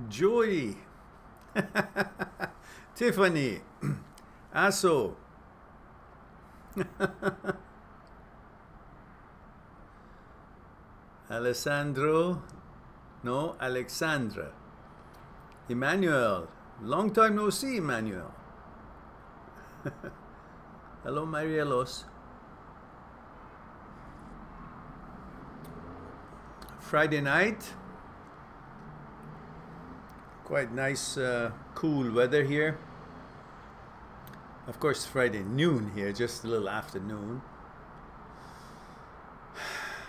Joey, Tiffany, Aso, Alessandro, no, Alexandra, Emmanuel, long time no see, Emmanuel. Hello, Marielos. Friday night, quite nice, cool weather here. Of course, Friday noon here, just a little afternoon.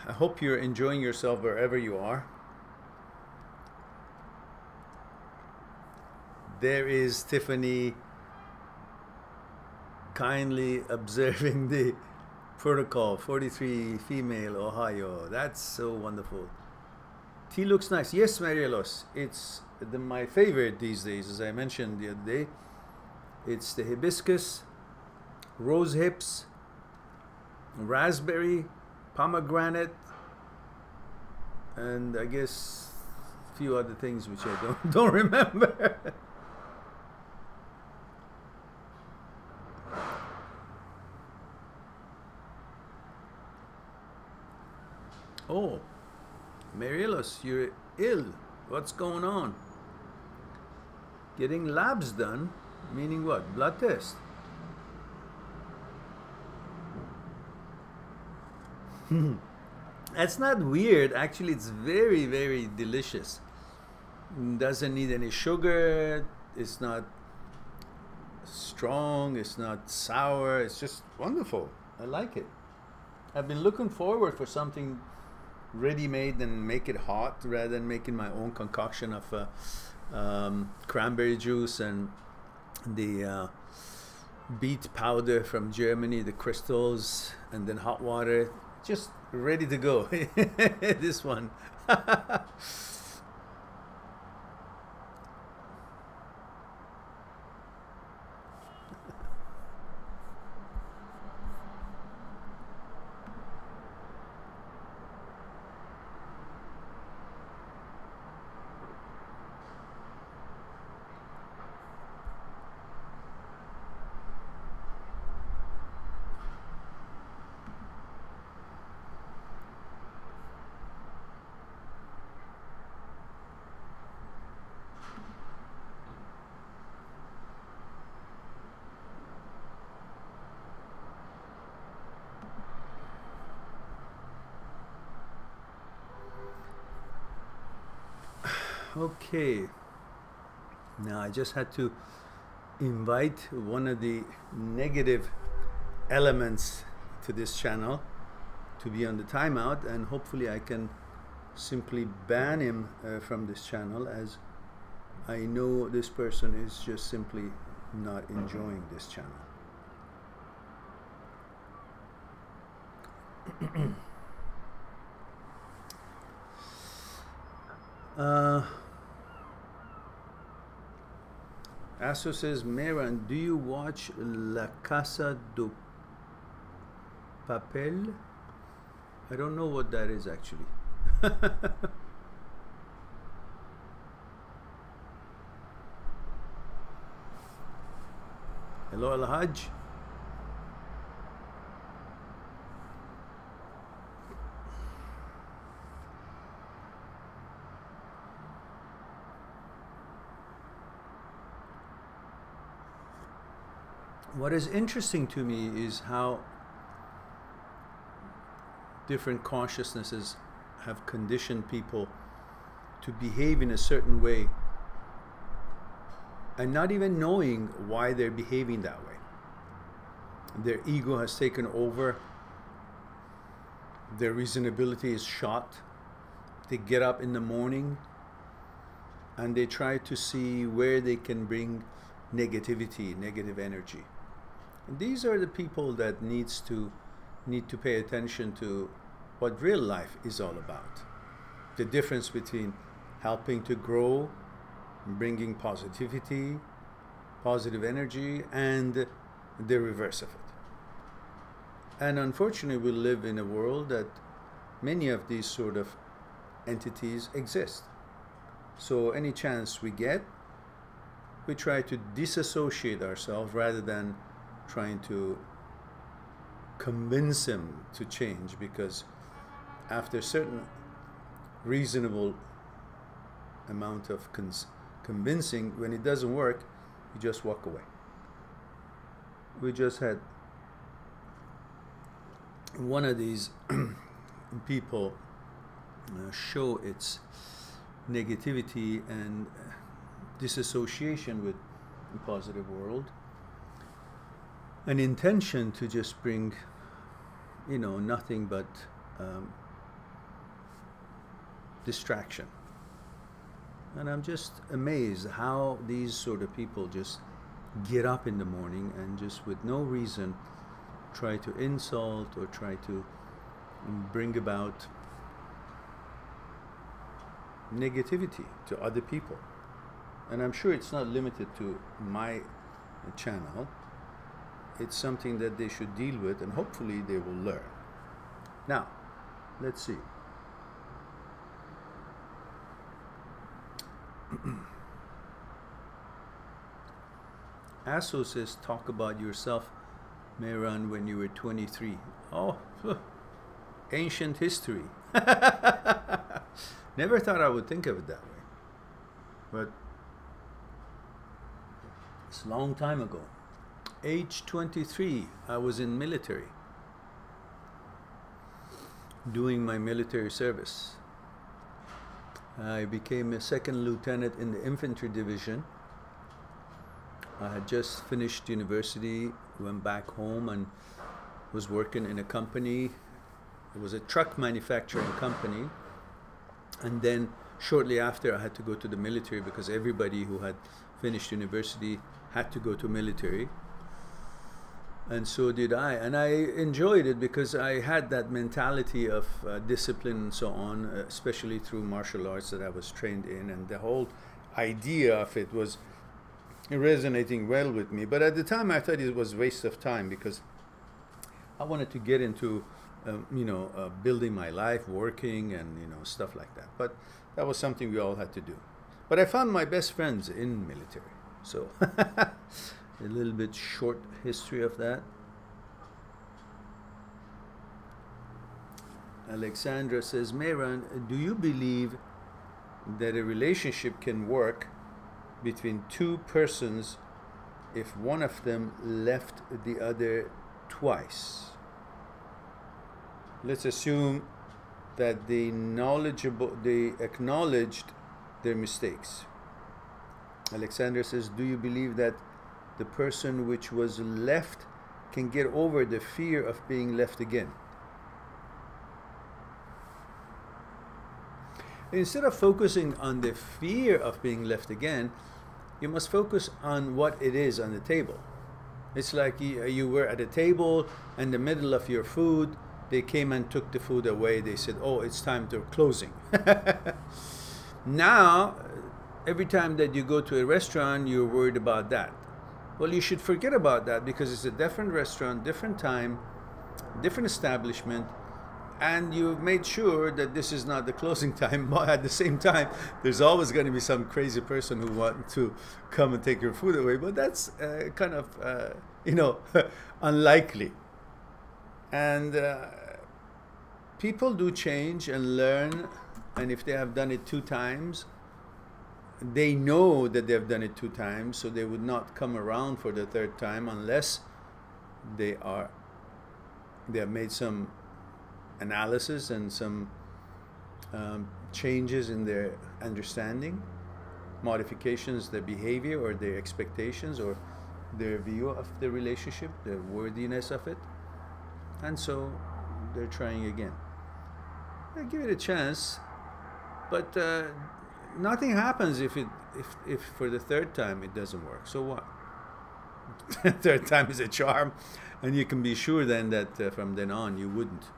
I hope you're enjoying yourself wherever you are. There is Tiffany kindly observing the protocol. 43 female, Ohio. That's so wonderful. Tea looks nice. Yes, Marielos. It's my favorite these days, as I mentioned the other day. It's the hibiscus, rose hips, raspberry, pomegranate, and I guess a few other things which I don't remember. Oh, Marielos, you're ill. What's going on? Getting labs done? Meaning what? Blood test? That's not weird. Actually, it's very, very delicious. Doesn't need any sugar. It's not strong. It's not sour. It's just wonderful. I like it. I've been looking forward for something ready-made and make it hot rather than making my own concoction of cranberry juice and the beet powder from Germany, the crystals, and then hot water. Just ready to go. This one. Okay, now I just had to invite one of the negative elements to this channel to be on the timeout, and hopefully I can simply ban him from this channel, as I know this person is just simply not enjoying this channel. Aso says, Mehran, do you watch La Casa de Papel? I don't know what that is actually. Hello, Al-Hajj. What is interesting to me is how different consciousnesses have conditioned people to behave in a certain way and not even knowing why they're behaving that way. Their ego has taken over. Their reasonability is shot. They get up in the morning and they try to see where they can bring negativity, negative energy. And these are the people that need to pay attention to what real life is all about. The difference between helping to grow, bringing positivity, positive energy, and the reverse of it. And unfortunately, we live in a world that many of these sort of entities exist. So any chance we get, we try to disassociate ourselves rather than trying to convince him to change, because after a certain reasonable amount of convincing, when it doesn't work, you just walk away. We just had one of these people show its negativity and disassociation with the positive world, an intention to just bring, you know, nothing but distraction. And I'm just amazed how these sort of people just get up in the morning and just with no reason try to insult or try to bring about negativity to other people. And I'm sure it's not limited to my channel. It's something that they should deal with, and hopefully they will learn. Now, let's see. Asso says, talk about yourself, Mehran, when you were 23. Oh, ancient history. Never thought I would think of it that way. But it's a long time ago. Age 23, I was in military, doing my military service. I became a second lieutenant in the infantry division. I had just finished university, went back home and was working in a company. It was a truck manufacturing company. And then shortly after, I had to go to the military because everybody who had finished university had to go to military. And so did I. And I enjoyed it because I had that mentality of discipline and so on, especially through martial arts that I was trained in. And the whole idea of it was resonating well with me. But at the time, I thought it was a waste of time because I wanted to get into, building my life, working and, stuff like that. But that was something we all had to do. But I found my best friends in military. So a little bit short history of that. Alexandra says, Mehran, do you believe that a relationship can work between two persons if one of them left the other twice? Let's assume that they acknowledged their mistakes. Alexander says, do you believe that the person which was left can get over the fear of being left again? Instead of focusing on the fear of being left again, you must focus on what it is on the table. It's like you were at a table in the middle of your food. They came and took the food away. They said, oh, it's time to closing. Now, every time that you go to a restaurant, you're worried about that. Well, you should forget about that because it's a different restaurant, different time, different establishment, and you've made sure that this is not the closing time. But at the same time, there's always going to be some crazy person who wants to come and take your food away. But that's kind of, unlikely. And people do change and learn, and if they have done it 2 times, they know that they've done it 2 times, so they would not come around for the 3rd time unless they have made some analysis and some changes in their understanding, modifications, their behavior or their expectations or their view of the relationship, the worthiness of it, and so they're trying again. I give it a chance, but nothing happens if for the 3rd time it doesn't work. So what? 3rd time is a charm, and you can be sure then that from then on you wouldn't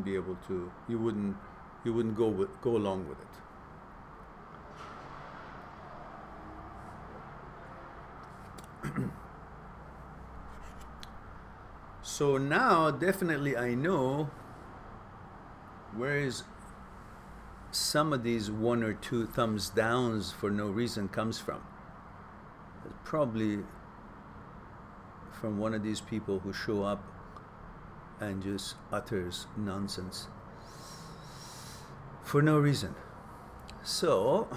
be able to, you wouldn't go along with it. So now definitely I know where is some of these 1 or 2 thumbs downs for no reason comes from. It's probably from one of these people who show up and just utters nonsense for no reason. So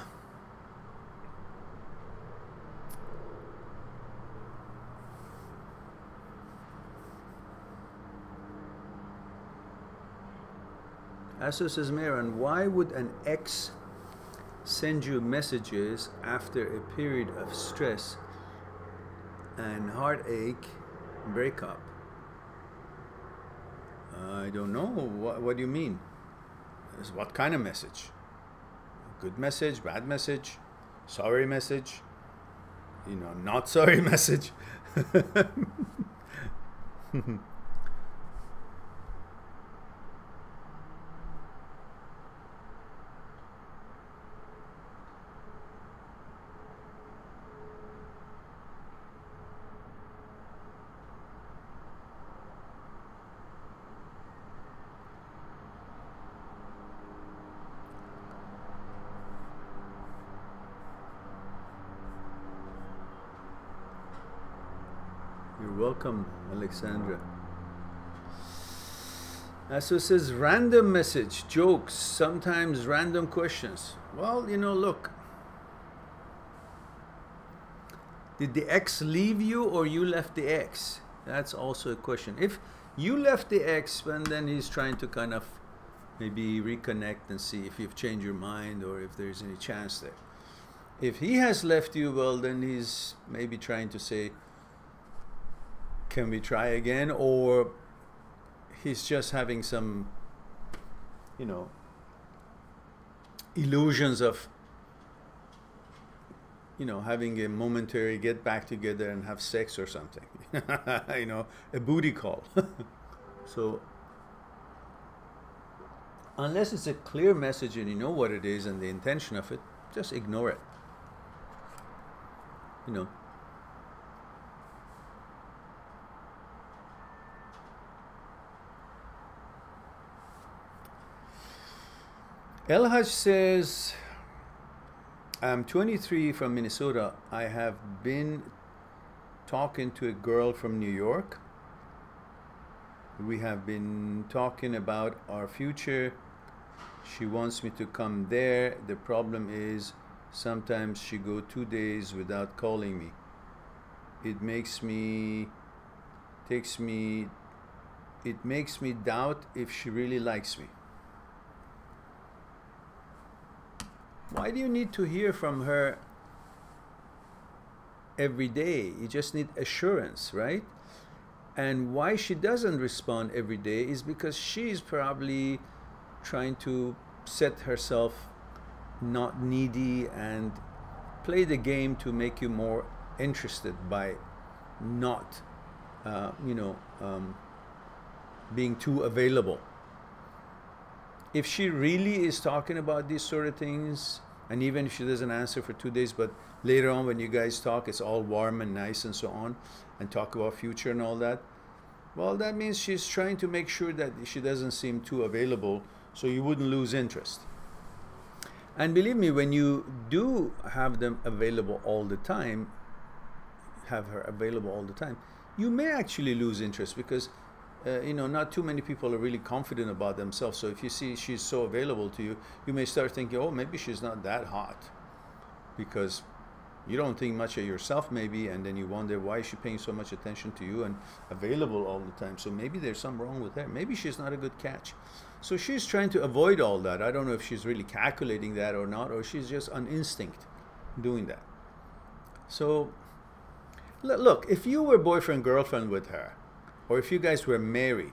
Aso says, Mehran, why would an ex send you messages after a period of stress and heartache breakup? I don't know. What do you mean? What kind of message? Good message, bad message, sorry message, you know, not sorry message. You're welcome, Alexandra. So it says random message, jokes, sometimes random questions. Well, you know, look. Did the ex leave you or you left the ex? That's also a question. If you left the ex, and then he's trying to kind of maybe reconnect and see if you've changed your mind or if there's any chance there. If he has left you, well, then he's maybe trying to say, can we try again? Or he's just having some, you know, illusions of, you know, having a momentary get back together and have sex or something. You know, a booty call. So unless it's a clear message and you know what it is and the intention of it, just ignore it. You know. El Haj says, I'm 23 from Minnesota. I have been talking to a girl from New York. We have been talking about our future. She wants me to come there. The problem is sometimes she go 2 days without calling me. It makes me doubt if she really likes me. Why do you need to hear from her every day? You just need assurance, right? And why she doesn't respond every day is because she's probably trying to set herself not needy and play the game to make you more interested by not, being too available. If she really is talking about these sort of things, and even if she doesn't answer for 2 days, but later on when you guys talk, it's all warm and nice and so on, and talk about future and all that, well, that means she's trying to make sure that she doesn't seem too available so you wouldn't lose interest. And believe me, when you do have them available all the time, have her available all the time, you may actually lose interest because not too many people are really confident about themselves. So if you see she's so available to you, you may start thinking, oh, maybe she's not that hot, because you don't think much of yourself maybe, and then you wonder why is she paying so much attention to you and available all the time. So maybe there's something wrong with her. Maybe she's not a good catch. So she's trying to avoid all that. I don't know if she's really calculating that or not, or she's just on instinct doing that. So look, if you were boyfriend, girlfriend with her, or if you guys were married,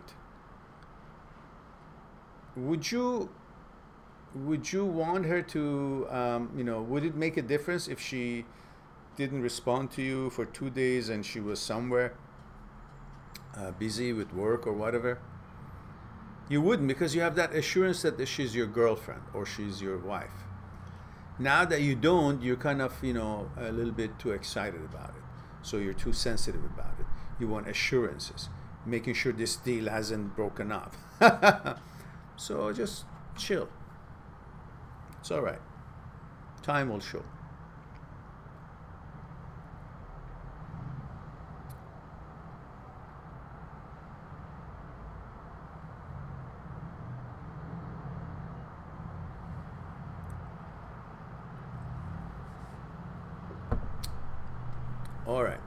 would you want her to, would it make a difference if she didn't respond to you for 2 days and she was somewhere busy with work or whatever? You wouldn't, because you have that assurance that she's your girlfriend or she's your wife. Now that you don't, you're kind of, a little bit too excited about it. So you're too sensitive about it. You want assurances, making sure this deal hasn't broken up. So just chill. It's all right. Time will show. All right.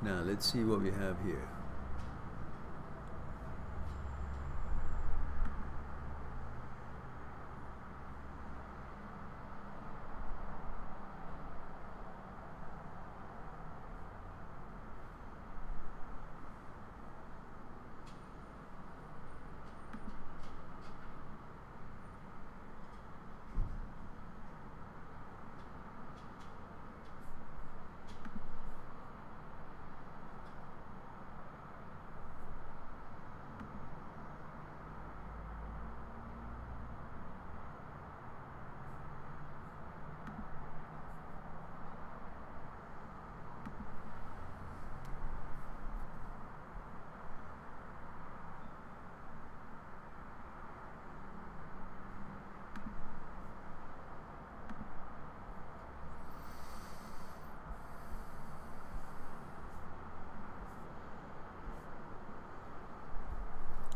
Now let's see what we have here.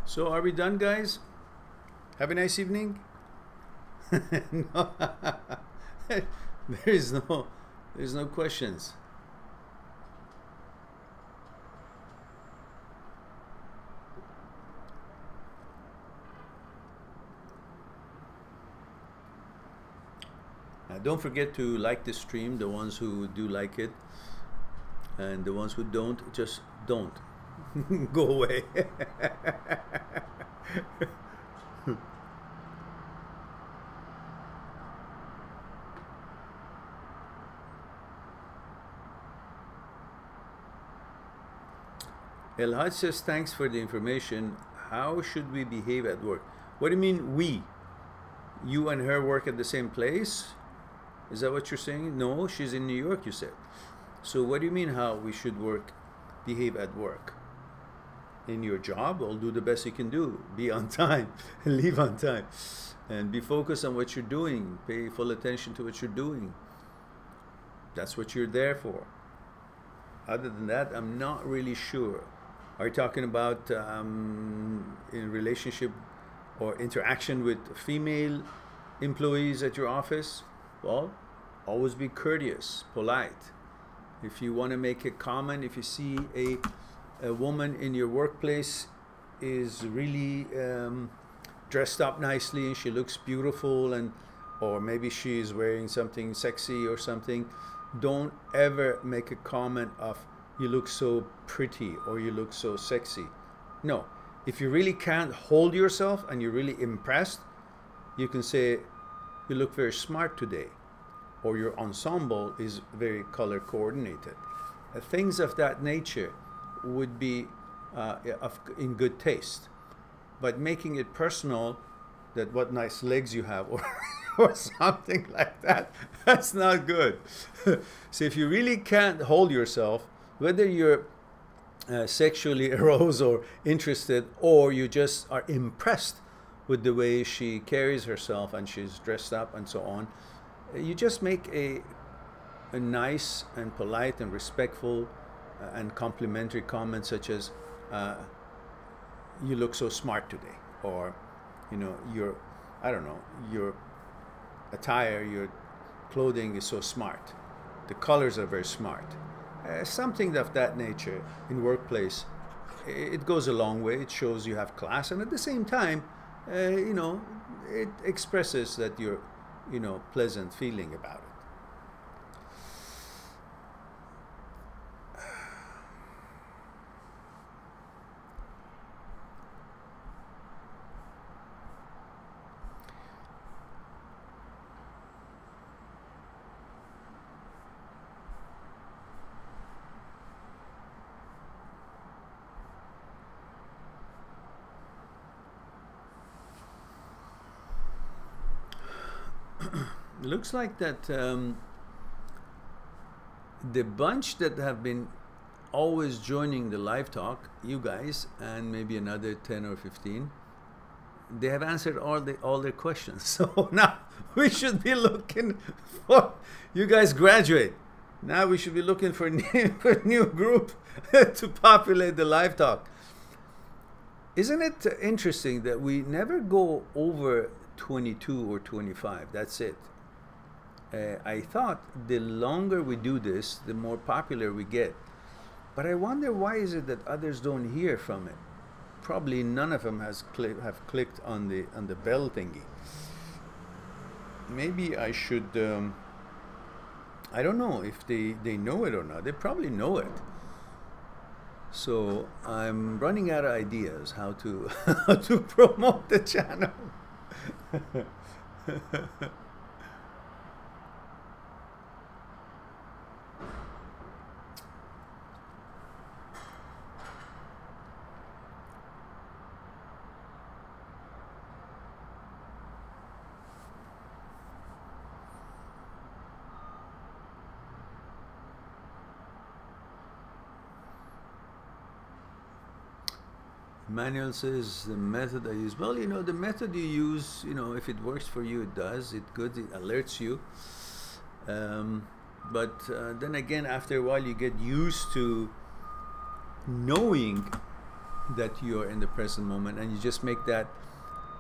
So are we done, guys? Have a nice evening. No. there's no questions. Don't forget to like the stream, the ones who do like it, and the ones who don't, just don't. Go away. El Haj says, thanks for the information. How should we behave at work? What do you mean we? You and her work at the same place? Is that what you're saying? No, she's in New York, you said. So what do you mean how we should behave at work? In your job, well, do the best you can do. Be on time, leave on time, and be focused on what you're doing. Pay full attention to what you're doing. That's what you're there for. Other than that, I'm not really sure. Are you talking about in relationship or interaction with female employees at your office? Well, always be courteous, polite. If you want to make a comment, if you see a woman in your workplace is really dressed up nicely and she looks beautiful, or maybe she's wearing something sexy or something, don't ever make a comment of you look so pretty or you look so sexy. No, if you really can't hold yourself and you're really impressed, you can say you look very smart today, or your ensemble is very color coordinated. Things of that nature would be in good taste. But making it personal, that what nice legs you have, or something like that, that's not good. So if you really can't hold yourself, whether you're sexually aroused or interested, or you just are impressed with the way she carries herself and she's dressed up and so on, you just make a nice and polite and respectful and complimentary comments, such as you look so smart today, or your your attire, your clothing is so smart, the colors are very smart, something of that nature. In workplace, it goes a long way. It shows you have class, and at the same time it expresses that you're pleasant feeling about it. Looks like that the bunch that have been always joining the live talk, you guys, and maybe another 10 or 15, they have answered all their questions. So now we should be looking for, you guys graduate. Now we should be looking for a new group to populate the live talk. Isn't it interesting that we never go over 22 or 25? That's it. I thought the longer we do this, the more popular we get. But I wonder, why is it that others don't hear from it? Probably none of them have clicked on the bell thingy. Maybe I should, I don't know if they know it or not. They probably know it. So I'm running out of ideas how to how to promote the channel. Manuel says the method I use. Well, you know, the method you use, you know, if it works for you, it does. It good. It alerts you. But then again, after a while, you get used to knowing that you're in the present moment, and you just make that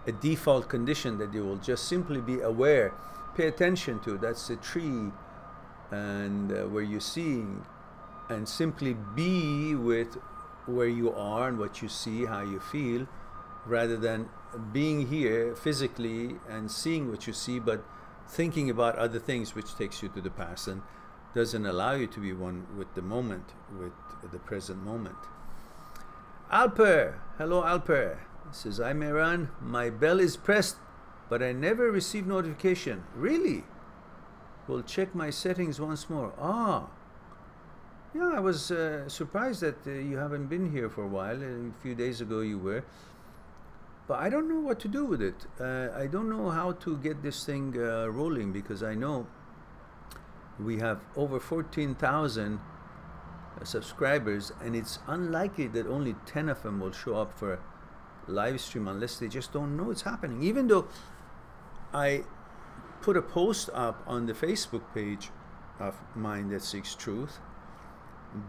a default condition that you will just simply be aware, pay attention to. That's the tree, and where you're seeing, and simply be with where you are and what you see, how you feel, rather than being here physically and seeing what you see, but thinking about other things, which takes you to the past and doesn't allow you to be one with the moment, with the present moment. Alper, hello Alper, says, I'm Mehran, my bell is pressed, but I never receive notification. Really? We'll check my settings once more. Ah. Yeah, I was surprised that you haven't been here for a while. A few days ago you were. But I don't know what to do with it. I don't know how to get this thing rolling, because I know we have over 14,000 subscribers, and it's unlikely that only 10 of them will show up for a live stream unless they just don't know it's happening. Even though I put a post up on the Facebook page of Mind That Seeks Truth,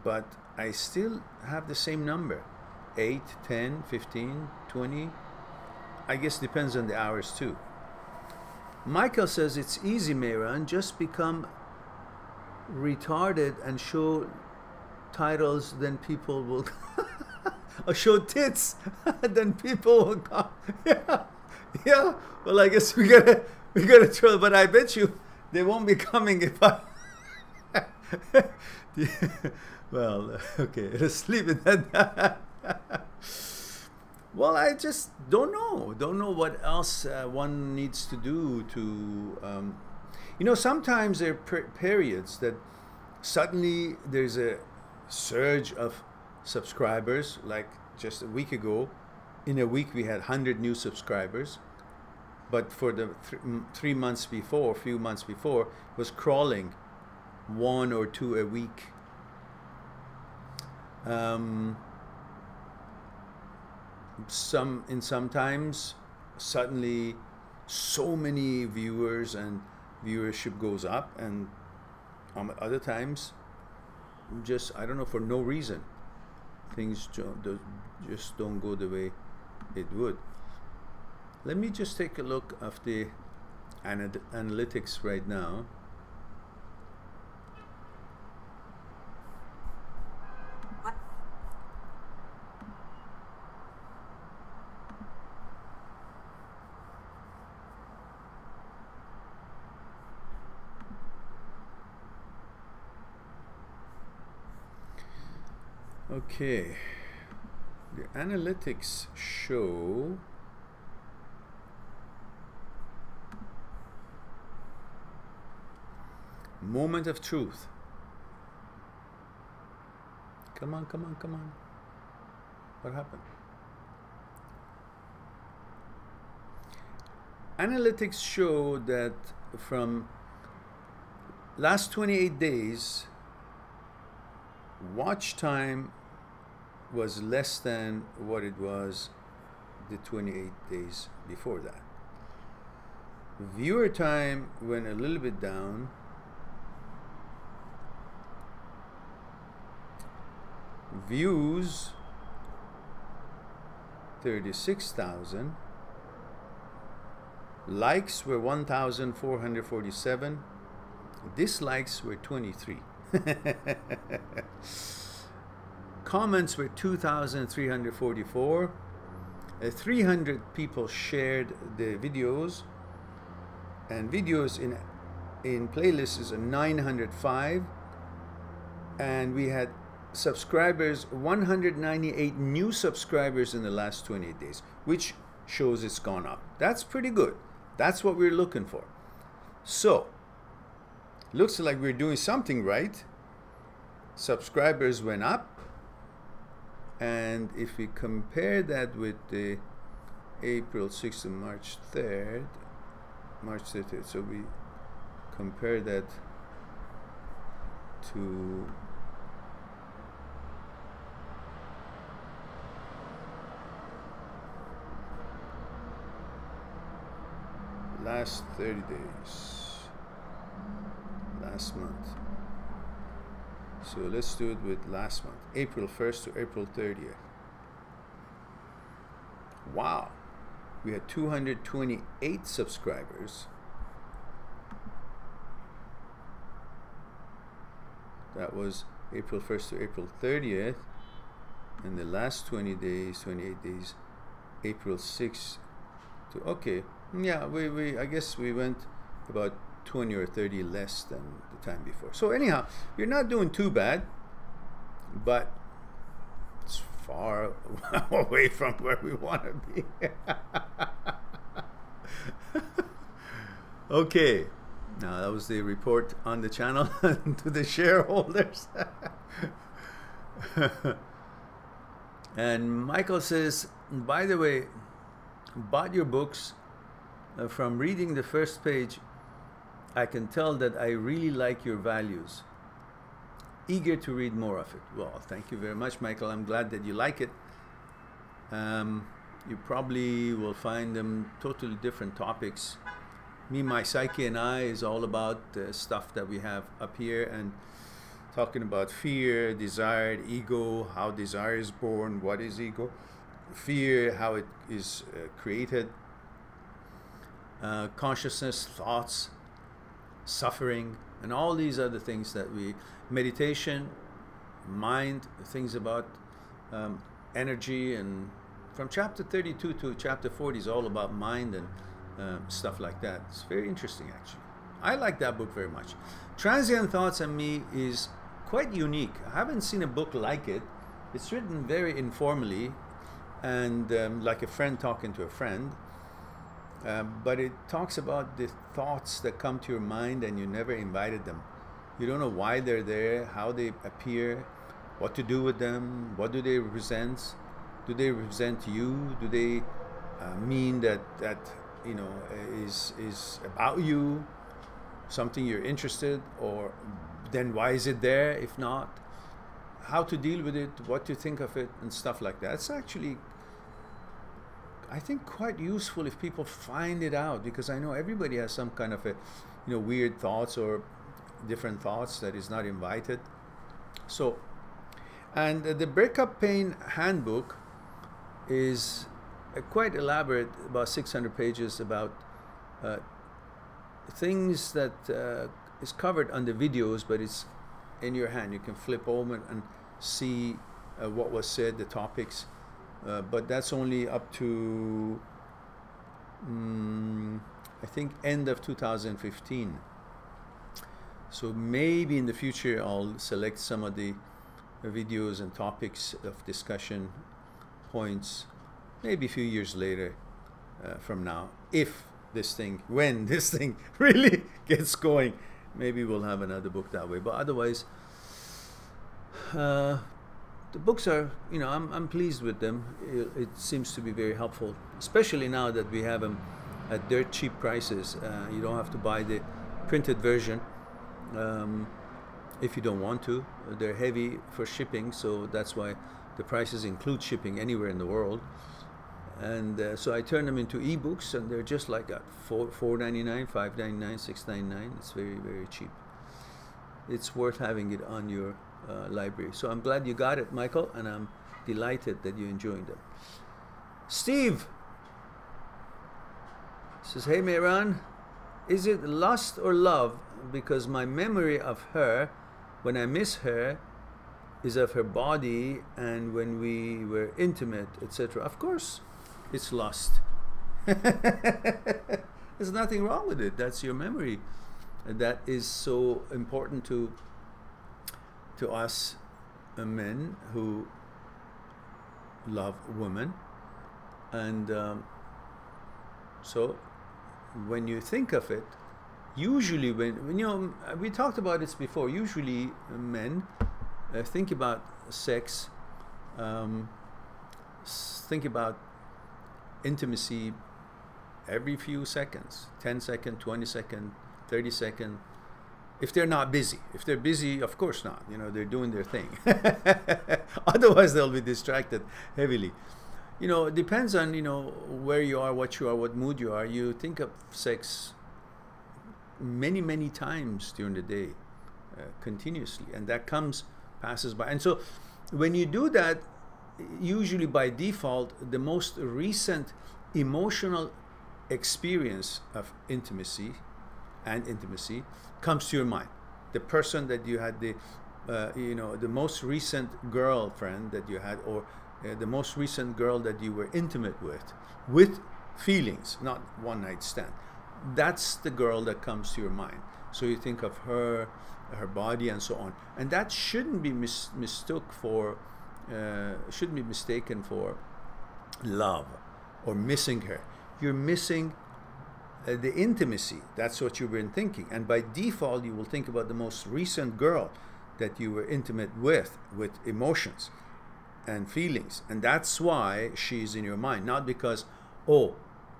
but I still have the same number, 8, 10, 15, 20. I guess depends on the hours too. Michael says, it's easy, Mehran, just become retarded and show titles, then people will or show tits, then people will come. Yeah, yeah. Well, I guess we gotta try, but I bet you they won't be coming if I well, okay, let's leave it at that. Well, I just don't know what else one needs to do to, you know, sometimes there are periods that suddenly there's a surge of subscribers. Like just a week ago, in a week we had 100 new subscribers, but for the 3 months before, a few months before, it was crawling 1 or 2 a week. Sometimes suddenly so many viewers and viewership goes up, and other times just, I don't know, for no reason things just don't go the way it would. Let me just take a look at the analytics right now. Okay, the analytics show moment of truth. Come on, come on, come on. What happened? Analytics show that from last 28 days, watch time was less than what it was the 28 days before that. Viewer time went a little bit down. Views 36,000. Likes were 1,447. Dislikes were 23. Comments were 2,344. 300 people shared the videos, and videos in playlists is 905. And we had subscribers, 198 new subscribers in the last 28 days, which shows it's gone up. That's pretty good. That's what we're looking for. So, looks like we're doing something right. Subscribers went up. And if we compare that with the April 6th and March 3rd, so we compare that to last 30 days, last month. So let's do it with last month, April 1st to April 30th. Wow, we had 228 subscribers. That was April 1st to April 30th. And the last 28 days, April 6th to, okay, yeah, I guess we went about 20 or 30 less than the time before. So anyhow, you're not doing too bad, but it's far away from where we want to be. Okay, now that was the report on the channel to the shareholders. And Michael says, by the way, bought your books. From reading the first page, I can tell that I really like your values. Eager to read more of it. Well, thank you very much, Michael. I'm glad that you like it. You probably will find them totally different topics. Me, My Psyche, and I is all about the stuff that we have up here, and talking about fear, desire, ego, how desire is born, what is ego, fear, how it is created, consciousness, thoughts, suffering, and all these other things that we, meditation, mind, things about energy, and from chapter 32 to chapter 40 is all about mind and stuff like that. It's very interesting, actually. I like that book very much. Transient Thoughts and Me is quite unique. I haven't seen a book like it. It's written very informally and like a friend talking to a friend. But it talks about the thoughts that come to your mind and you never invited them. You don't know why they're there, how they appear, what to do with them, what do they represent? Do they represent you? Do they mean that you know is about you, something you're interested, or then why is it there if not? How to deal with it, what to think of it, and stuff like that. It's actually, I think, quite useful if people find it out, because I know everybody has some kind of a, you know, weird thoughts or different thoughts that is not invited. So, and the Breakup Pain Handbook is quite elaborate, about 600 pages, about things that is covered on the videos, but it's in your hand. You can flip over and see what was said, the topics. But that's only up to, I think, end of 2015. So maybe in the future I'll select some of the videos and topics of discussion points, maybe a few years later from now, if this thing, when this thing really gets going, maybe we'll have another book that way. But otherwise, the books are, you know, I'm pleased with them. It seems to be very helpful, especially now that we have them at dirt cheap prices. You don't have to buy the printed version if you don't want to. They're heavy for shipping, so that's why the prices include shipping anywhere in the world. And so I turn them into ebooks, and they're just like that, $4.99, $5.99, $6.99. It's very, very cheap. It's worth having it on your library. So I'm glad you got it, Michael, and I'm delighted that you're enjoying them. Steve says, hey Mehran, is it lust or love? Because my memory of her, when I miss her, is of her body, and when we were intimate, etc. Of course, it's lust. There's nothing wrong with it. That's your memory. And that is so important to us men who love women. And so when you think of it, usually when you know, we talked about this before, usually men think about sex, think about intimacy every few seconds, 10 seconds, 20 seconds, 30 seconds. If they're not busy. If they're busy, of course not. You know, they're doing their thing. Otherwise, they'll be distracted heavily. You know, it depends on, you know, where you are, what mood you are. You think of sex many, many times during the day, continuously. And that passes by. And so when you do that, usually by default, the most recent emotional experience of intimacy comes to your mind. The person that you had, the most recent girlfriend that you had, or the most recent girl that you were intimate with feelings, not one night stand. That's the girl that comes to your mind. So you think of her body and so on, and that shouldn't be mistaken for love or missing her. You're missing the intimacy. That's what you've been thinking, and by default you will think about the most recent girl that you were intimate with emotions and feelings, and that's why she's in your mind, not because, oh,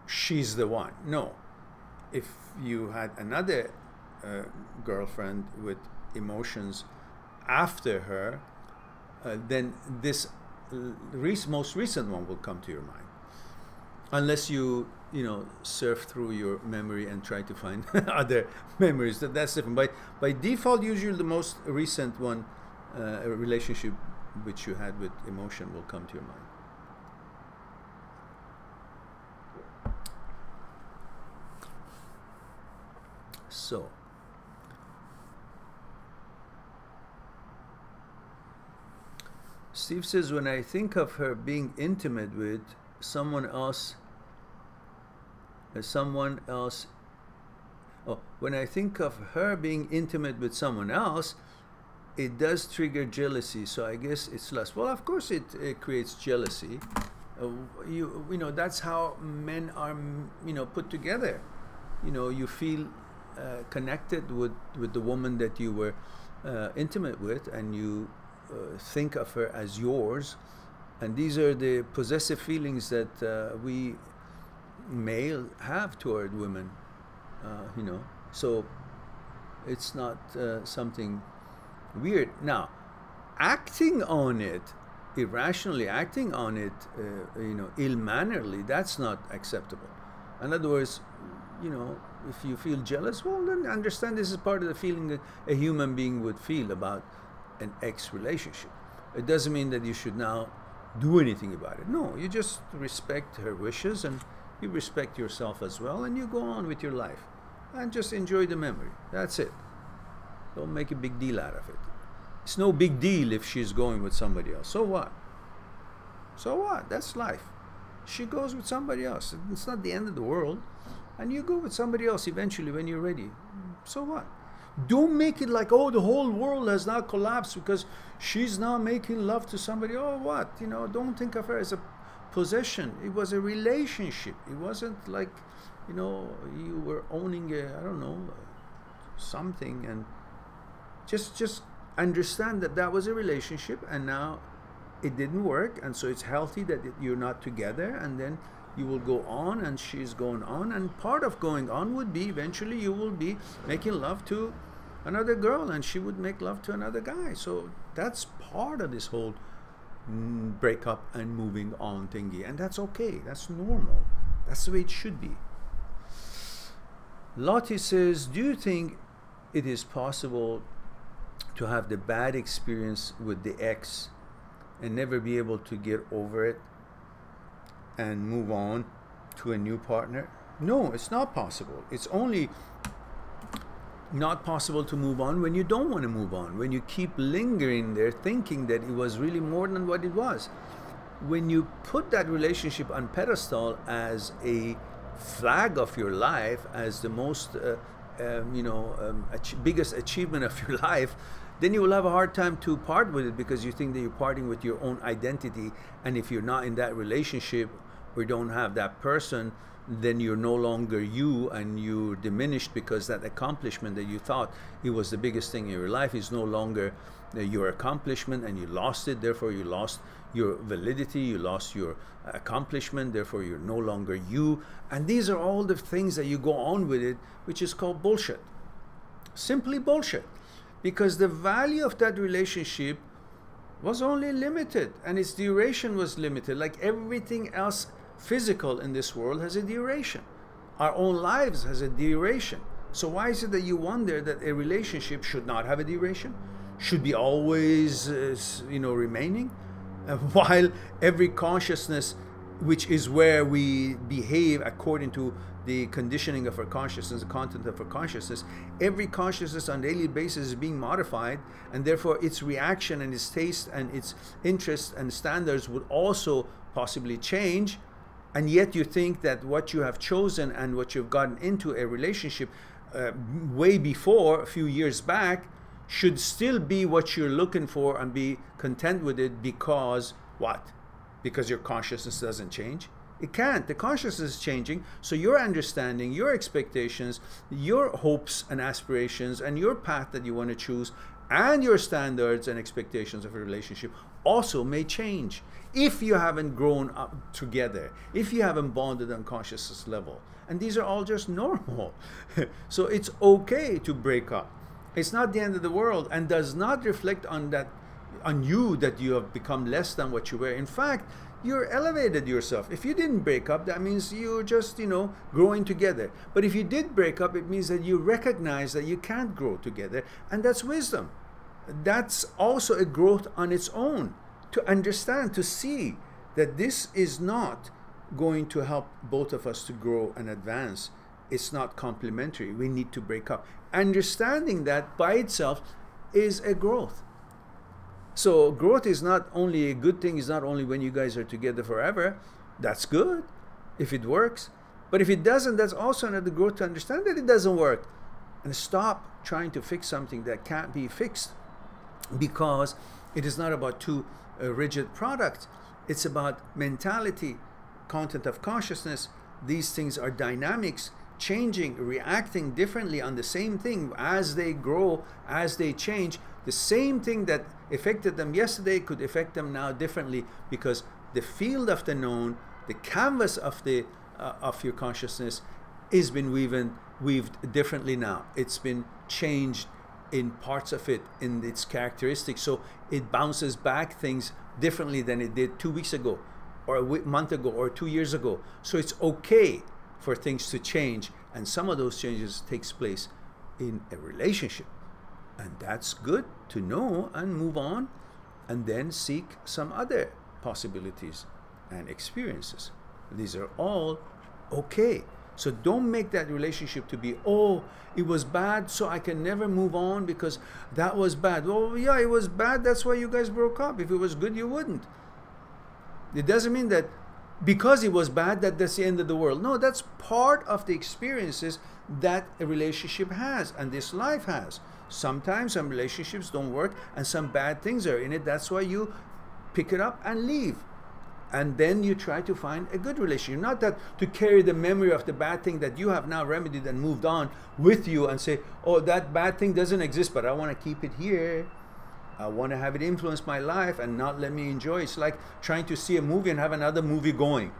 she's the one. No, if you had another girlfriend with emotions after her, then this most recent one will come to your mind, unless you surf through your memory and try to find other memories. That's different. By default, usually the most recent one, a relationship which you had with emotion, will come to your mind. So Steve says, when I think of her being intimate with someone else, when I think of her being intimate with someone else, it does trigger jealousy. So I guess it's lust. Well, of course it creates jealousy. You know, that's how men are, put together. You feel connected with the woman that you were intimate with, and you think of her as yours, and these are the possessive feelings that we male have toward women, so it's not something weird. Now, acting on it irrationally, acting on it ill-mannerly, that's not acceptable. In other words, if you feel jealous, well, then understand this is part of the feeling that a human being would feel about an ex relationship. It doesn't mean that you should now do anything about it. No, you just respect her wishes, and you respect yourself as well, and you go on with your life and just enjoy the memory. That's it. Don't make a big deal out of it. It's no big deal if she's going with somebody else. So what? So what? That's life. She goes with somebody else. It's not the end of the world. And you go with somebody else eventually when you're ready. So what? Don't make it like, oh, the whole world has now collapsed because she's now making love to somebody. Oh, what? Don't think of her as a possession. It was a relationship. It wasn't like, you were owning something. And just understand that was a relationship, and now it didn't work, and so it's healthy that you're not together, and then you will go on, and she's going on, and part of going on would be eventually you will be making love to another girl, and she would make love to another guy. So that's part of this whole break up and moving on thingy. And that's okay. That's normal. That's the way it should be. Lottie says, do you think it is possible to have the bad experience with the ex and never be able to get over it and move on to a new partner? No, it's not possible. It's only not possible to move on when you don't want to move on, when you keep lingering there thinking that it was really more than what it was. When you put that relationship on pedestal as a flag of your life, as the most biggest achievement of your life, then you will have a hard time to part with it, because you think that you're parting with your own identity. And if you're not in that relationship or don't have that person, then you're no longer you, and you're diminished, because that accomplishment that you thought it was the biggest thing in your life is no longer your accomplishment, and you lost it. Therefore you lost your validity, you lost your accomplishment, therefore you're no longer you. And these are all the things that you go on with it, which is called bullshit. Simply bullshit. Because the value of that relationship was only limited, and its duration was limited. Like everything else physical in this world has a duration. Our own lives has a duration. So why is it that you wonder that a relationship should not have a duration? Should be always, remaining? While every consciousness, which is where we behave according to the conditioning of our consciousness, the content of our consciousness, every consciousness on a daily basis is being modified, and therefore its reaction and its taste and its interests and standards would also possibly change. And yet you think that what you have chosen and what you've gotten into a relationship way before, a few years back, should still be what you're looking for and be content with it, because what? Because your consciousness doesn't change? It can't. The consciousness is changing, so your understanding, your expectations, your hopes and aspirations, and your path that you want to choose, and your standards and expectations of a relationship also may change. If you haven't grown up together, if you haven't bonded on consciousness level. And these are all just normal. So it's okay to break up. It's not the end of the world, and does not reflect on you that you have become less than what you were. In fact, you're elevated yourself. If you didn't break up, that means you're just, growing together. But if you did break up, it means that you recognize that you can't grow together, and that's wisdom. That's also a growth on its own, to understand, to see that this is not going to help both of us to grow and advance. It's not complementary. We need to break up. Understanding that by itself is a growth. So growth is not only a good thing, is not only when you guys are together forever. That's good if it works. But if it doesn't, that's also another growth, to understand that it doesn't work. And stop trying to fix something that can't be fixed, because it is not about two rigid products. It's about mentality, content of consciousness. These things are dynamics, changing, reacting differently on the same thing as they grow, as they change. The same thing that affected them yesterday could affect them now differently, because the field of the known, the canvas of the of your consciousness, is been weaved differently now. It's been changed in parts of it, in its characteristics, so it bounces back things differently than it did 2 weeks ago, or a month ago, or 2 years ago. So it's okay for things to change, and some of those changes takes place in a relationship, and that's good to know and move on, and then seek some other possibilities and experiences. These are all okay. So don't make that relationship to be, oh, it was bad, so I can never move on because that was bad. Well, yeah, it was bad, that's why you guys broke up. If it was good, you wouldn't. It doesn't mean that because it was bad, that's the end of the world. No, that's part of the experiences that a relationship has, and this life has. Sometimes some relationships don't work, and some bad things are in it. That's why you pick it up and leave. And then you try to find a good relationship. Not that to carry the memory of the bad thing that you have now remedied and moved on with you and say, oh, that bad thing doesn't exist, but I want to keep it here. I want to have it influence my life and not let me enjoy. It's like trying to see a movie and have another movie going.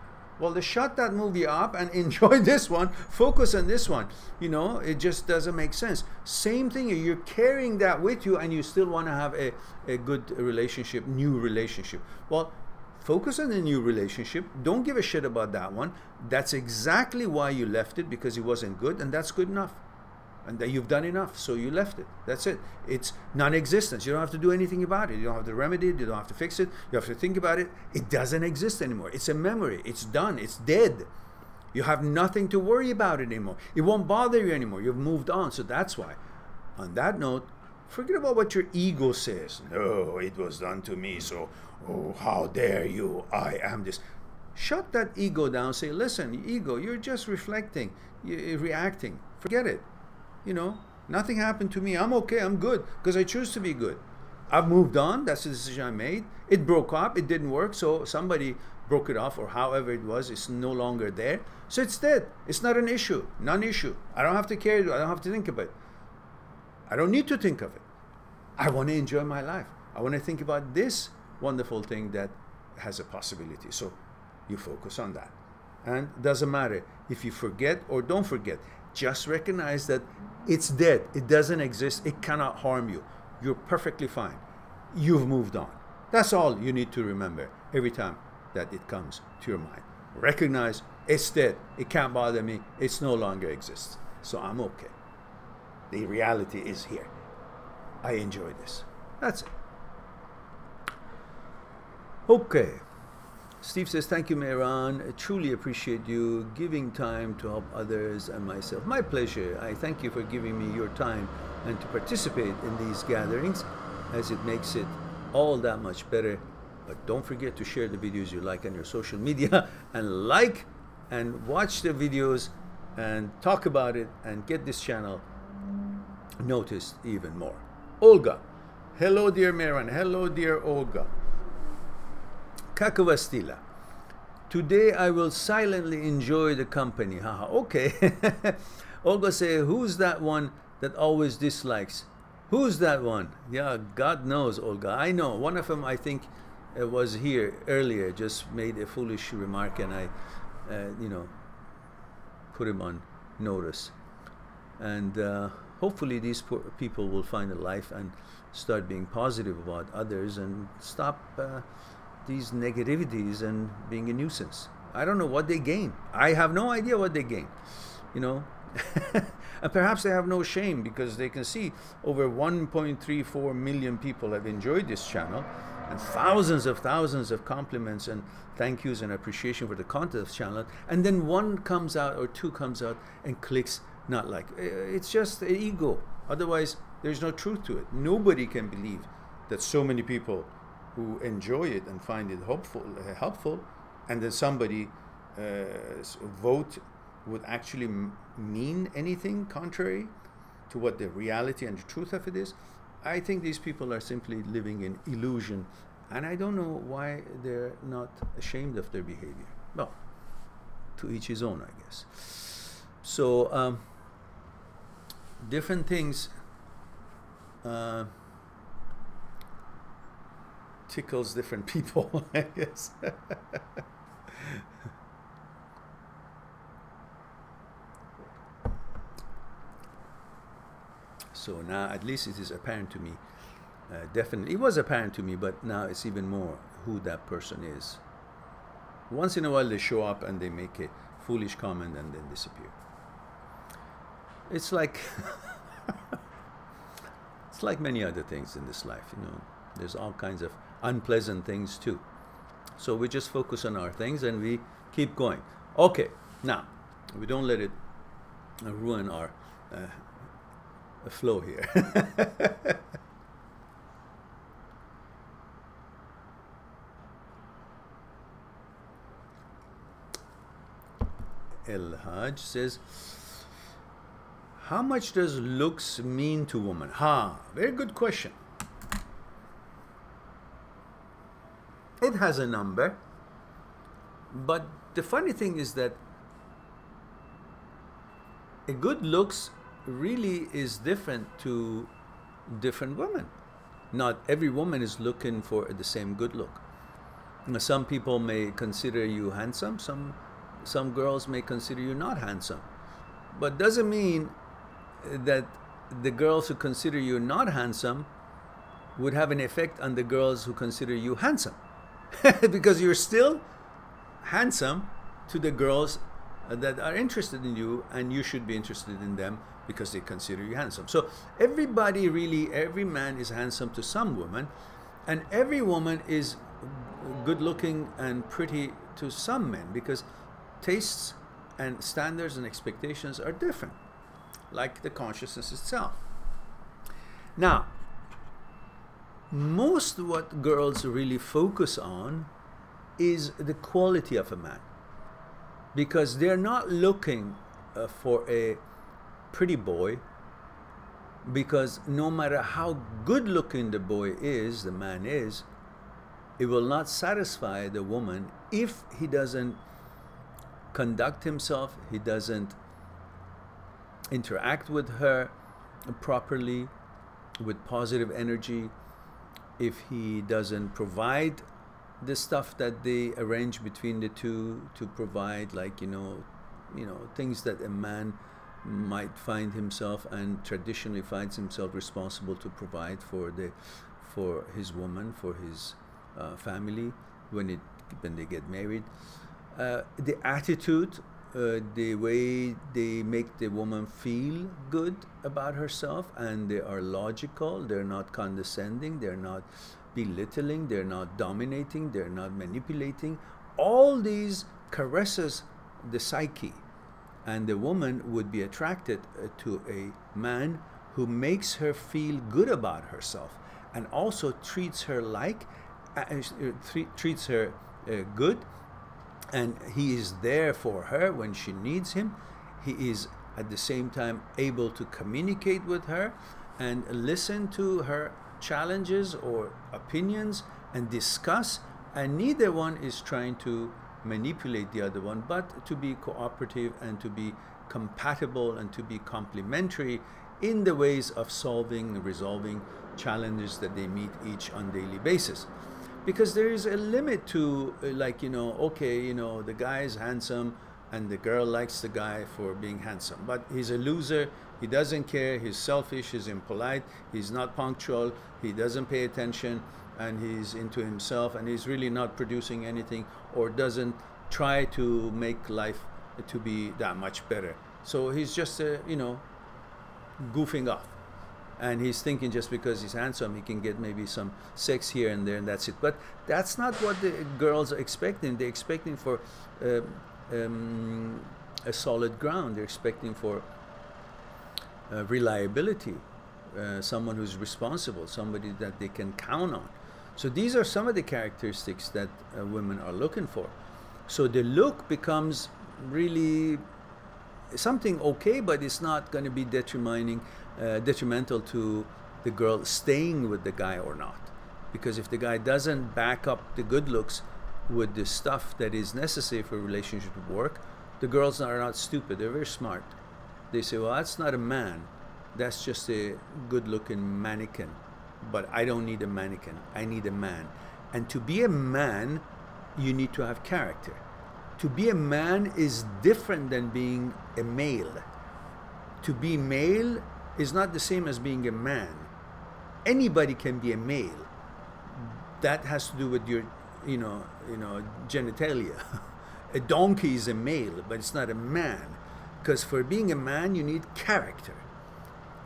Well, they shut that movie up and enjoy this one, focus on this one. You know, it just doesn't make sense. Same thing, you're carrying that with you and you still want to have a good relationship, new relationship. Well, focus on the new relationship. Don't give a shit about that one. That's exactly why you left it, because it wasn't good, and that's good enough. And that you've done enough, so you left it. That's it. It's non-existence. You don't have to do anything about it. You don't have to remedy it. You don't have to fix it. You have to think about it. It doesn't exist anymore. It's a memory. It's done. It's dead. You have nothing to worry about it anymore. It won't bother you anymore. You've moved on. So that's why. On that note, forget about what your ego says. No, it was done to me, so, oh, how dare you? I am this. Shut that ego down. Say, listen, ego, you're just reflecting, you're reacting. Forget it. You know, nothing happened to me. I'm okay. I'm good because I choose to be good. I've moved on. That's the decision I made. It broke up. It didn't work. So somebody broke it off, or however it was. It's no longer there. So it's dead. It's not an issue. Non-issue. I don't have to care. I don't have to think about it. I don't need to think of it. I want to enjoy my life. I want to think about this wonderful thing that has a possibility. So you focus on that. And it doesn't matter if you forget or don't forget. Just recognize that it's dead. It doesn't exist. It cannot harm you. You're perfectly fine. You've moved on. That's all you need to remember every time that it comes to your mind. Recognize it's dead. It can't bother me. It's no longer exists. So I'm okay. The reality is here. I enjoy this. That's it. Okay. Steve says, thank you, Mehran. I truly appreciate you giving time to help others and myself. My pleasure. I thank you for giving me your time and to participate in these gatherings, as it makes it all that much better. But don't forget to share the videos you like on your social media, and like and watch the videos and talk about it and get this channel noticed even more. Olga. Hello, dear Mehran. Hello, dear Olga. Kakavastila. Today I will silently enjoy the company. Haha. Okay. Olga say, who's that one that always dislikes? Who's that one? Yeah, God knows, Olga. I know. One of them, I think, was here earlier, just made a foolish remark, and I, you know, put him on notice. And hopefully these people will find a life and start being positive about others and stop these negativities and being a nuisance. I don't know what they gain. I have no idea what they gain, you know. And perhaps they have no shame, because they can see over 1.34 million people have enjoyed this channel, and thousands of compliments and thank yous and appreciation for the content of the channel, and then one comes out or two comes out and clicks not like. It's just an ego. Otherwise there's no truth to it. Nobody can believe that so many people who enjoy it and find it helpful, and then somebody vote would actually mean anything contrary to what the reality and the truth of it is. I think these people are simply living in illusion, and I don't know why they're not ashamed of their behavior. Well, to each his own, I guess. So different things tickles different people, I guess. So now at least it is apparent to me, definitely. It was apparent to me, but now it's even more who that person is. Once in a while they show up and they make a foolish comment and then disappear. It's like, it's like many other things in this life, you know. There's all kinds of unpleasant things too. So we just focus on our things and we keep going. Okay, now, we don't let it ruin our flow here. El Haj says, how much does looks mean to women? Very good question. It has a number, but the funny thing is that a good looks really is different to different women. Not every woman is looking for the same good look. Some people may consider you handsome, some some girls may consider you not handsome. But doesn't mean that the girls who consider you not handsome would have an effect on the girls who consider you handsome. Because you're still handsome to the girls that are interested in you, and you should be interested in them because they consider you handsome. So everybody really, every man is handsome to some woman, and every woman is good looking and pretty to some men, because tastes and standards and expectations are different, like the consciousness itself. Now, most what girls really focus on is the quality of a man, because they're not looking for a pretty boy, because no matter how good looking the boy is, the man is, it will not satisfy the woman if he doesn't conduct himself, he doesn't interact with her properly with positive energy, if he doesn't provide the stuff that they arrange between the two to provide, like things that a man might find himself and traditionally finds himself responsible to provide for his woman, for his family when they get married. The attitude, the way they make the woman feel good about herself, and they are logical, they're not condescending, they're not belittling, they're not dominating, they're not manipulating. All these caresses the psyche, and the woman would be attracted to a man who makes her feel good about herself and also treats her treats her good, and he is there for her when she needs him. He is at the same time able to communicate with her and listen to her challenges or opinions and discuss, and neither one is trying to manipulate the other one, but to be cooperative and to be compatible and to be complementary in the ways of solving and resolving challenges that they meet each on a daily basis. Because there is a limit to, the guy is handsome and the girl likes the guy for being handsome, but he's a loser, he doesn't care, he's selfish, he's impolite, he's not punctual, he doesn't pay attention, and he's into himself, and he's really not producing anything, or doesn't try to make life to be that much better. So he's just goofing off, and he's thinking just because he's handsome he can get maybe some sex here and there, and that's it. But that's not what the girls are expecting. They're expecting for a solid ground. They're expecting for reliability, someone who's responsible, somebody that they can count on. So these are some of the characteristics that women are looking for. So the look becomes really something okay, but it's not going to be detrimental to the girl staying with the guy or not. Because if the guy doesn't back up the good looks with the stuff that is necessary for a relationship to work, the girls are not stupid, they're very smart. They say, well, that's not a man, that's just a good-looking mannequin. But I don't need a mannequin, I need a man. And to be a man, you need to have character. To be a man is different than being a male. To be male is not the same as being a man. Anybody can be a male. That has to do with your, genitalia. A donkey is a male, but it's not a man. Because for being a man, you need character.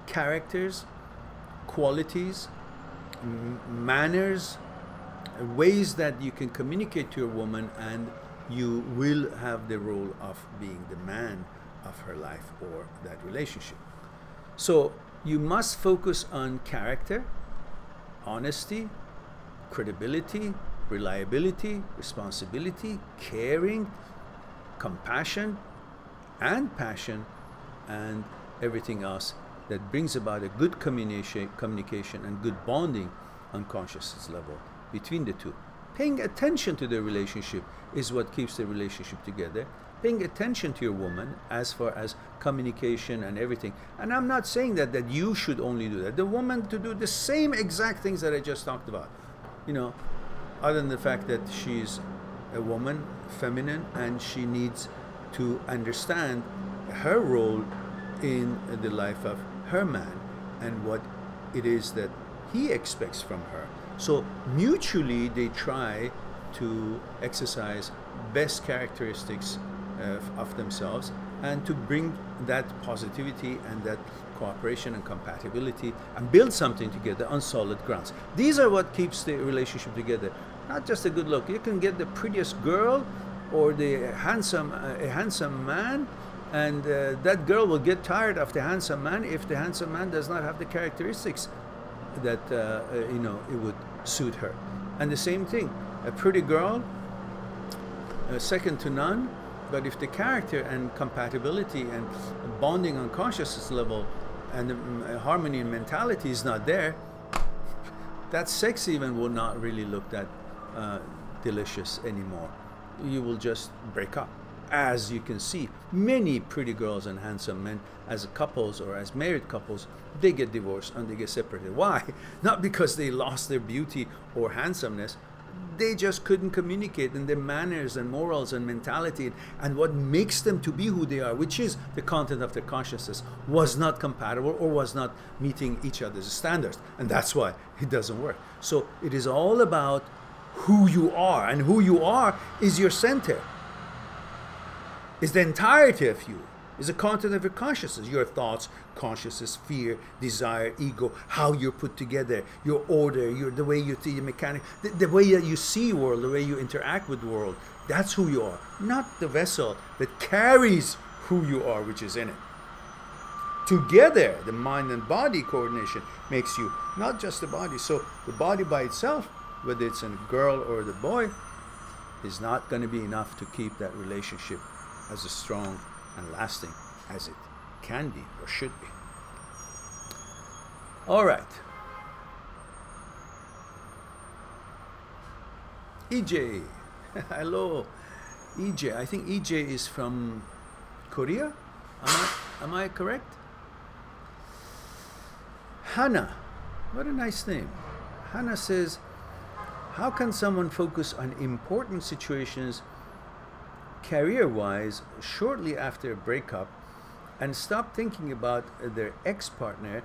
Characters, qualities, manners, ways that you can communicate to your woman, and you will have the role of being the man of her life or that relationship. So you must focus on character, honesty, credibility, reliability, responsibility, caring, compassion, and passion, and everything else that brings about a good communication and good bonding on consciousness level between the two. Paying attention to the relationship is what keeps the relationship together. Paying attention to your woman as far as communication and everything. And I'm not saying that you should only do that. The woman to do the same exact things that I just talked about. Other than the fact that she's a woman, feminine, and she needs to understand her role in the life of her man and what it is that he expects from her. So mutually they try to exercise best characteristics of themselves and to bring that positivity and that cooperation and compatibility and build something together on solid grounds. These are what keeps the relationship together, not just a good look. You can get the prettiest girl or the handsome man, and that girl will get tired of the handsome man if the handsome man does not have the characteristics that you know, it would suit her. And the same thing, a pretty girl, second to none, but if the character and compatibility and bonding on consciousness level and harmony and mentality is not there, that sex even will not really look that delicious anymore. You will just break up. As you can see, many pretty girls and handsome men, as couples or as married couples, they get divorced and they get separated. Why? Not because they lost their beauty or handsomeness. They just couldn't communicate, and their manners and morals and mentality and what makes them to be who they are, which is the content of their consciousness, was not compatible or was not meeting each other's standards. And that's why it doesn't work. So it is all about who you are, and who you are is your center. Is the entirety of you, is the content of your consciousness, your thoughts, consciousness, fear, desire, ego, how you're put together, your order, the way you see the mechanic, the way that you see the world, the way you interact with the world. That's who you are, not the vessel that carries who you are, which is in it. Together, the mind and body coordination makes you not just the body. So the body by itself, whether it's a girl or the boy, is not going to be enough to keep that relationship as strong and lasting as it can be or should be. All right. EJ. Hello. EJ. I think EJ is from Korea. Am I correct? Hannah. What a nice name. Hannah says, how can someone focus on important situations career-wise shortly after a breakup and stop thinking about their ex-partner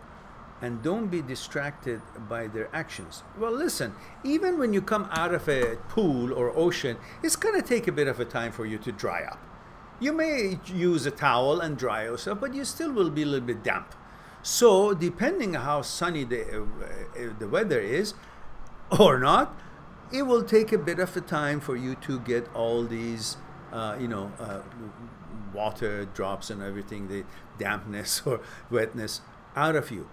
and don't be distracted by their actions? Well, listen, even when you come out of a pool or ocean, it's going to take a bit of a time for you to dry up. You may use a towel and dry yourself, but you still will be a little bit damp. So depending on how sunny the weather is or not, it will take a bit of a time for you to get all these water drops and everything, the dampness or wetness out of you.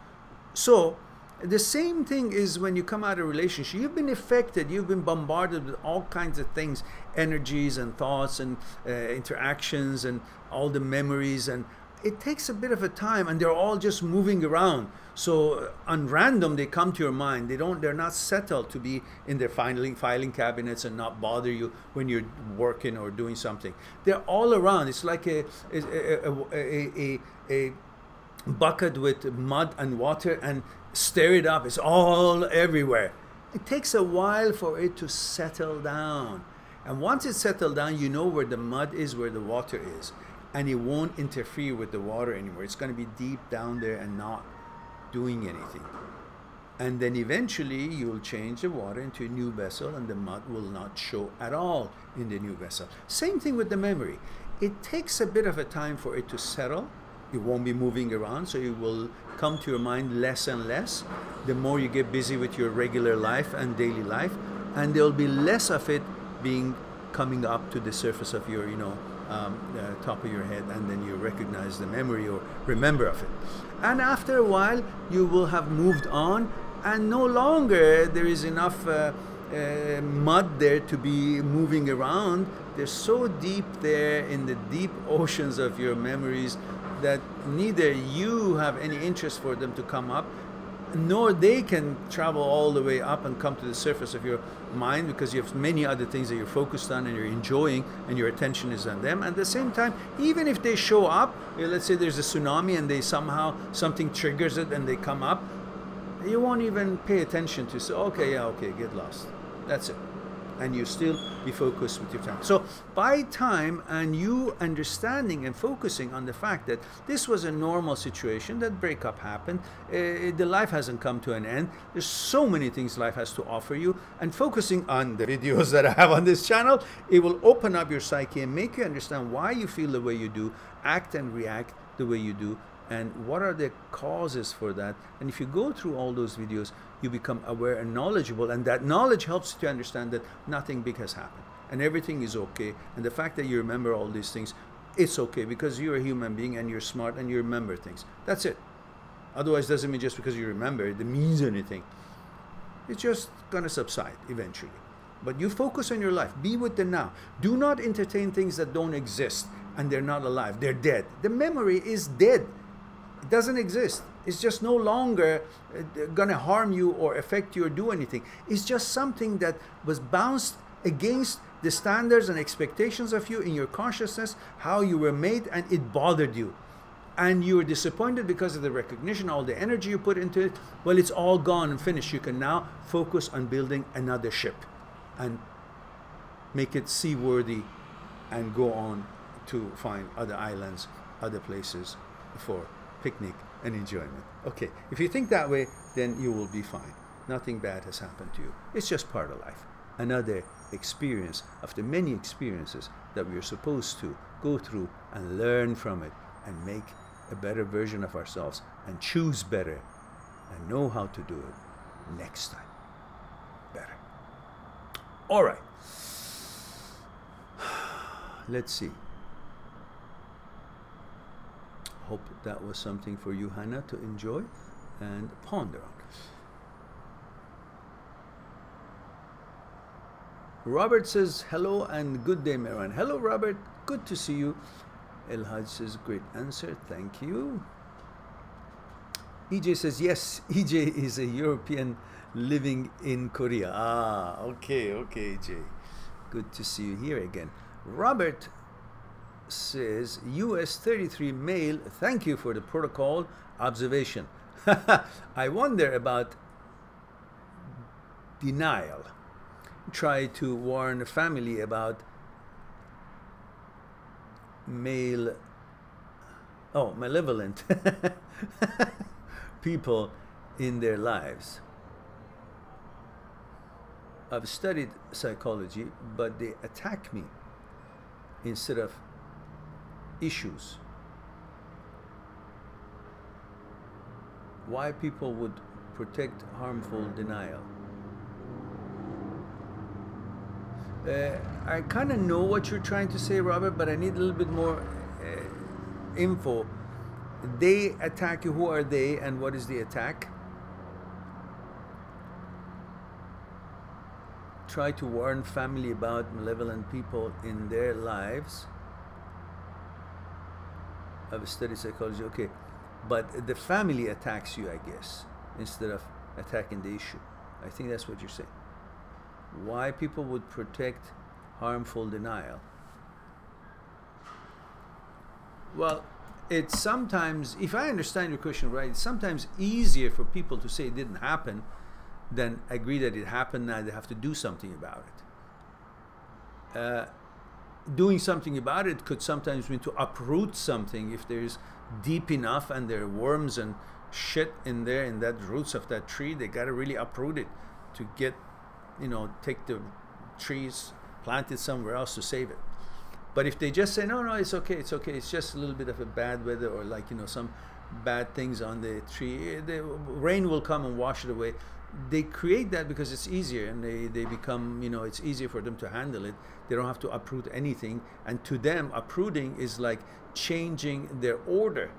So the same thing is when you come out of a relationship. You've been affected, you've been bombarded with all kinds of things, energies and thoughts and interactions and all the memories, and it takes a bit of a time, and they're all just moving around. So on random they come to your mind. They're not settled to be in their filing cabinets and not bother you when you're working or doing something. They're all around. It's like a bucket with mud and water, and stir it up. It's all everywhere. It takes a while for it to settle down. And once it's settled down, you know where the mud is, where the water is. And it won't interfere with the water anymore. It's going to be deep down there and not doing anything. And then eventually you'll change the water into a new vessel, and the mud will not show at all in the new vessel. Same thing with the memory. It takes a bit of a time for it to settle. It won't be moving around, so it will come to your mind less and less the more you get busy with your regular life and daily life, and there'll be less of it coming up to the surface of your top of your head, and then you recognize the memory or remember of it. And after a while you will have moved on, and no longer there is enough mud there to be moving around. They're so deep there in the deep oceans of your memories that neither you have any interest for them to come up, nor they can travel all the way up and come to the surface of your mind, because you have many other things that you're focused on and you're enjoying, and your attention is on them. At the same time, even if they show up, let's say there's a tsunami and something triggers it and they come up, you won't even pay attention to say, okay, yeah, okay, get lost. That's it. and you still be focused with your family. So by time and you understanding and focusing on the fact that this was a normal situation, that breakup happened, the life hasn't come to an end, there's so many things life has to offer you, and focusing on the videos that I have on this channel, it will open up your psyche and make you understand why you feel the way you do, act and react the way you do, and what are the causes for that. And if you go through all those videos, you become aware and knowledgeable, and that knowledge helps you to understand that nothing big has happened and everything is okay. And the fact that you remember all these things, it's okay, because you're a human being and you're smart and you remember things. That's it. Otherwise, it doesn't mean just because you remember it means anything. It's just gonna subside eventually. But you focus on your life. Be with the now. Do not entertain things that don't exist and they're not alive. They're dead. The memory is dead. It doesn't exist. It's just no longer gonna harm you or affect you or do anything. It's just something that was bounced against the standards and expectations of you in your consciousness, how you were made, and it bothered you. And you were disappointed because of the recognition, all the energy you put into it. Well, it's all gone and finished. You can now focus on building another ship and make it seaworthy and go on to find other islands, other places for picnic and enjoyment. Okay, if you think that way, then you will be fine. Nothing bad has happened to you. It's just part of life. Another experience of the many experiences that we are supposed to go through and learn from it and make a better version of ourselves and choose better and know how to do it next time better. All right. Let's see. Hope that was something for you, Hannah, to enjoy and ponder on. Robert says, hello and good day, Mehran. Hello, Robert. Good to see you. El Haj says, great answer. Thank you. EJ says, yes, EJ is a European living in Korea. Ah, okay, okay, EJ. Good to see you here again. Robert says, US 33 male, thank you for the protocol observation. I wonder about denial. Try to warn the family about malevolent people in their lives. I've studied psychology, but they attack me instead of issues. Why people would protect harmful denial? I kind of know what you're trying to say, Robert, but I need a little bit more info. They attack you. Who are they, and what is the attack? Try to warn family about malevolent people in their lives. I've studied psychology. Okay, but the family attacks you, I guess, instead of attacking the issue. I think that's what you're saying. Why people would protect harmful denial? Well, it's sometimes, if I understand your question right, it's sometimes easier for people to say it didn't happen than agree that it happened. Now they have to do something about it. Doing something about it could sometimes mean to uproot something. If there's deep enough and there are worms and shit in there, in that roots of that tree, they got to really uproot it to get, you know, take the trees, plant it somewhere else to save it. But if they just say, no, no, it's okay, it's just a little bit of a bad weather, or like, you know, some bad things on the tree, the rain will come and wash it away. They create that because it's easier, and they become, you know, it's easier for them to handle it. They don't have to uproot anything. And to them, uprooting is like changing their order.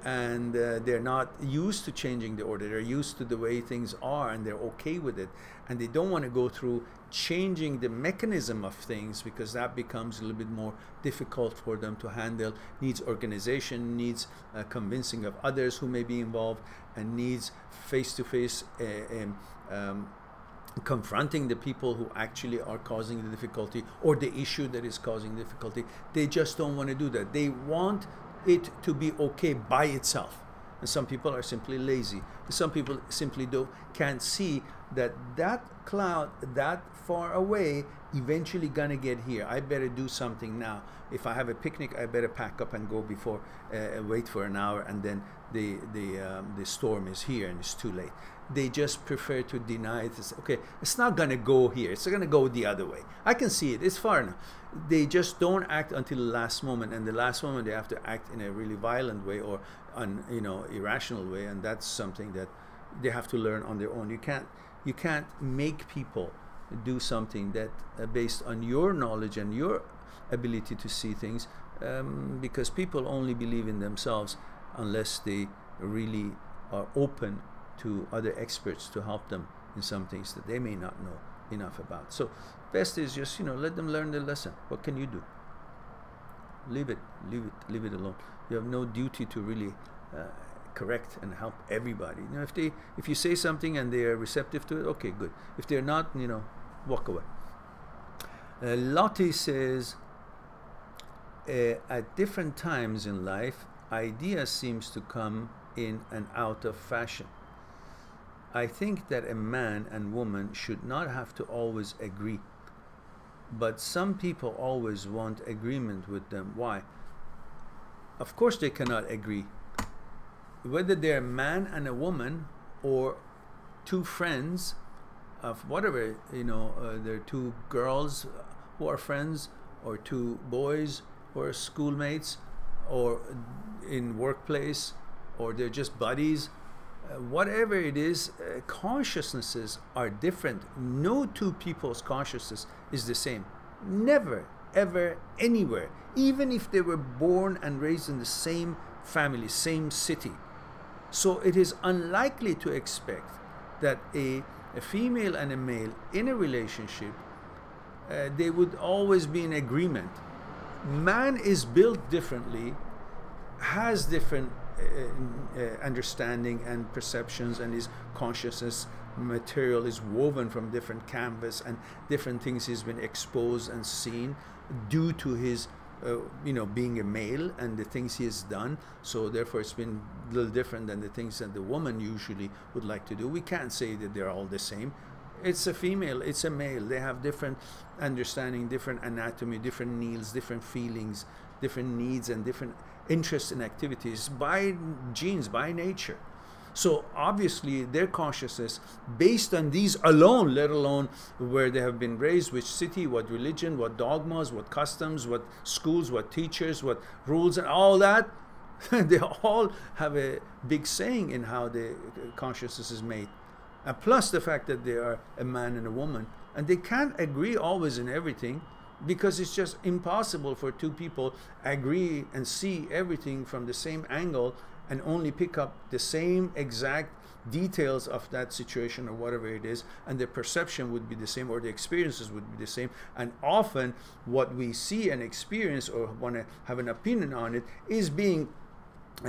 And they're not used to changing the order. They're used to the way things are, and they're okay with it. And they don't want to go through changing the mechanism of things, because that becomes a little bit more difficult for them to handle. Needs organization, needs convincing of others who may be involved, and needs face-to-face confronting the people who actually are causing the difficulty, or the issue that is causing difficulty. They just don't want to do that. They want it to be okay by itself. And some people are simply lazy. Some people simply can't see that that cloud that far away eventually gonna get here. I better do something now. If I have a picnic, I better pack up and go before wait for an hour, and then the storm is here and it's too late. They just prefer to deny it. Okay, it's not gonna go here. It's gonna go the other way. I can see it. It's far enough. They just don't act until the last moment, and the last moment they have to act in a really violent way or irrational way, and that's something that they have to learn on their own. You can't make people do something that based on your knowledge and your ability to see things, because people only believe in themselves unless they really are open to other experts to help them in some things that they may not know enough about. So best is just let them learn the lesson. What can you do? Leave it alone. You have no duty to really correct and help everybody. If you say something and they are receptive to it, okay, good. If they're not, walk away. Lottie says, at different times in life, ideas seems to come in and out of fashion. I think that a man and woman should not have to always agree, but some people always want agreement with them. Why? Of course they cannot agree. Whether they're a man and a woman, or two friends of whatever, they're two girls who are friends, or two boys who are schoolmates, or in workplace, or they're just buddies. Whatever it is, consciousnesses are different. No two people's consciousness is the same. Never, ever, anywhere. Even if they were born and raised in the same family, same city. So it is unlikely to expect that a female and a male in a relationship, they would always be in agreement. Man is built differently, has different understanding and perceptions, and his consciousness material is woven from different canvas, and different things he's been exposed and seen due to his being a male and the things he has done. So therefore it's been a little different than the things that the woman usually would like to do. We can't say that they're all the same. It's a female, it's a male. They have different understanding, different anatomy, different needs, different feelings, different needs, and different interests and activities by genes, by nature. So obviously their consciousness, based on these alone, let alone where they have been raised, which city, what religion, what dogmas, what customs, what schools, what teachers, what rules, and all that, they all have a big saying in how the consciousness is made. And plus the fact that they are a man and a woman, and they can't agree always in everything, because it's just impossible for two people agree and see everything from the same angle and only pick up the same exact details of that situation or whatever it is, and the perception would be the same, or the experiences would be the same. And often what we see and experience or want to have an opinion on it is being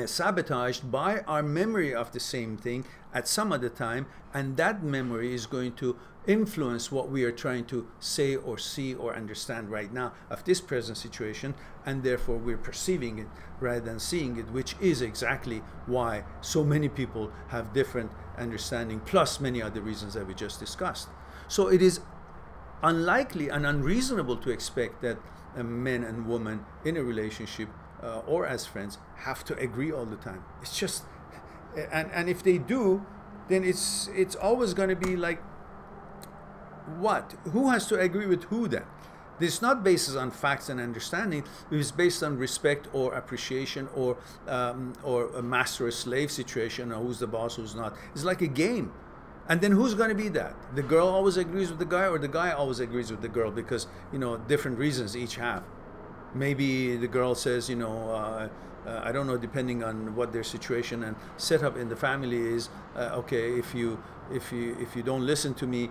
sabotaged by our memory of the same thing at some other time, and that memory is going to influence what we are trying to say or see or understand right now of this present situation, and therefore we're perceiving it rather than seeing it, which is exactly why so many people have different understanding, plus many other reasons that we just discussed. So it is unlikely and unreasonable to expect that men and women in a relationship or as friends have to agree all the time. It's just, and if they do, then it's always going to be like, what? Who has to agree with who then? It's not based on facts and understanding. It's based on respect or appreciation, or a master or slave situation, or who's the boss, who's not. It's like a game. And then who's going to be that? The girl always agrees with the guy, or the guy always agrees with the girl, because different reasons each have. Maybe the girl says, I don't know, depending on what their situation and setup in the family is. Okay, if you don't listen to me,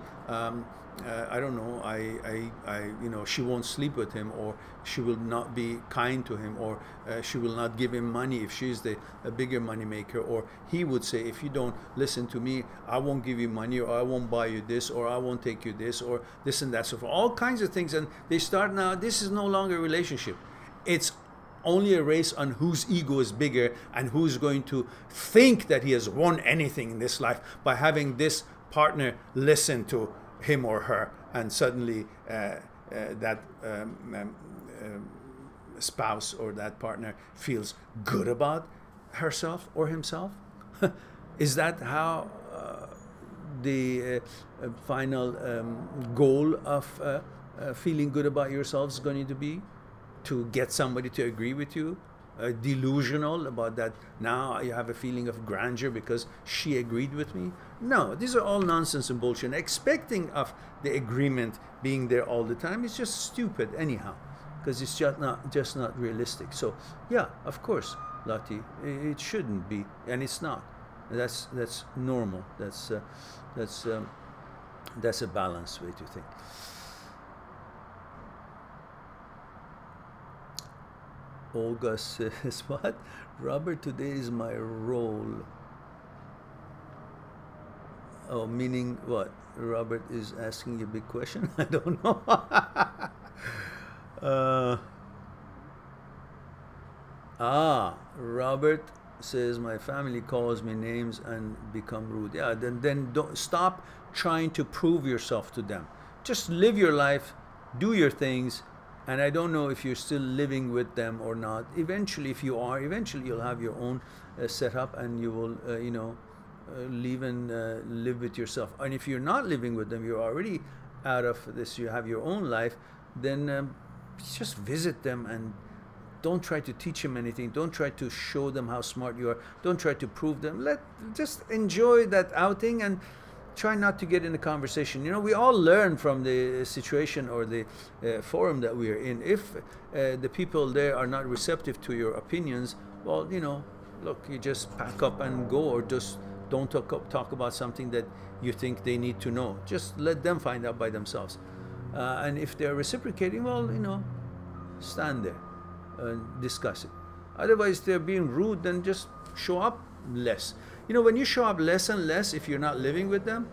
I don't know, she won't sleep with him, or she will not be kind to him, or she will not give him money if she's a bigger money maker. Or he would say, if you don't listen to me, I won't give you money, or I won't buy you this, or I won't take you this, or this and that. So for all kinds of things, and they start now, this is no longer a relationship. It's only a race on whose ego is bigger and who's going to think that he has won anything in this life by having this partner listen to him or her, and suddenly that spouse or that partner feels good about herself or himself? Is that how the final goal of feeling good about yourself is going to be? To get somebody to agree with you? Delusional about that now you have a feeling of grandeur because she agreed with me? No, these are all nonsense and bullshit. Expecting of the agreement being there all the time is just stupid anyhow, because it's just not realistic. So yeah, of course, Lottie, it shouldn't be, and it's not. That's normal. That's a balanced way to think. Olga says, what? Robert, today is my role. Oh, meaning what? Robert is asking you a big question? I don't know. Robert says, my family calls me names and become rude. Yeah, then don't stop trying to prove yourself to them. Just live your life, do your things. And I don't know if you're still living with them or not. Eventually, if you are, eventually you'll have your own setup, and you will, leave and live with yourself. And if you're not living with them, you're already out of this, you have your own life, then just visit them and don't try to teach them anything. Don't try to show them how smart you are. Don't try to prove them. Just enjoy that outing and try not to get in a conversation. We all learn from the situation or the forum that we are in. If the people there are not receptive to your opinions, well, look, you just pack up and go, or just don't talk about something that you think they need to know. Just let them find out by themselves. And if they're reciprocating, well, stand there and discuss it. Otherwise, they're being rude, then just show up less. When you show up less and less, if you're not living with them,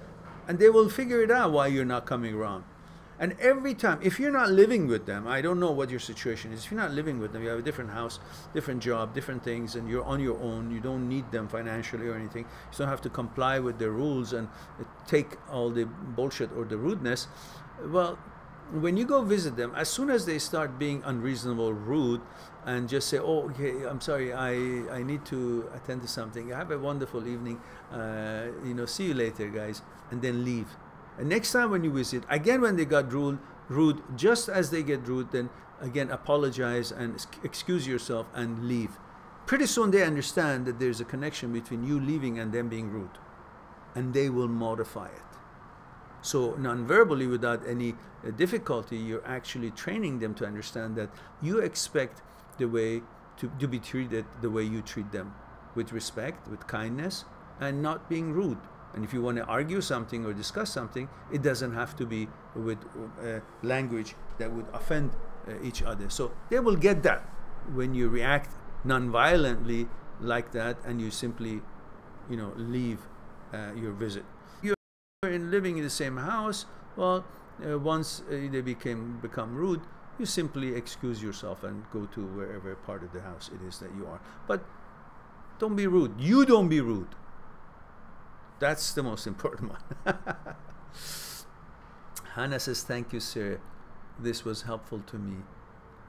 and they will figure it out why you're not coming around. And every time, if you're not living with them, I don't know what your situation is. If you're not living with them, you have a different house, different job, different things, and you're on your own, you don't need them financially or anything. You don't have to comply with their rules and take all the bullshit or the rudeness. Well, when you go visit them, as soon as they start being unreasonable, rude, and just say, oh, okay, I'm sorry, I need to attend to something. Have a wonderful evening. See you later, guys, and then leave. And next time when you visit, again, when they got rude, just as they get rude, then again, apologize and excuse yourself and leave. Pretty soon they understand that there's a connection between you leaving and them being rude, and they will modify it. So non-verbally, without any difficulty, you're actually training them to understand that you expect the way to be treated the way you treat them, with respect, with kindness, and not being rude. And if you want to argue something or discuss something, it doesn't have to be with language that would offend each other. So they will get that when you react non-violently like that, and you simply, leave your visit. In living in the same house, well, once they become rude, you simply excuse yourself and go to wherever part of the house it is that you are. But don't be rude. You don't be rude. That's the most important one. Hannah says, thank you, sir. This was helpful to me.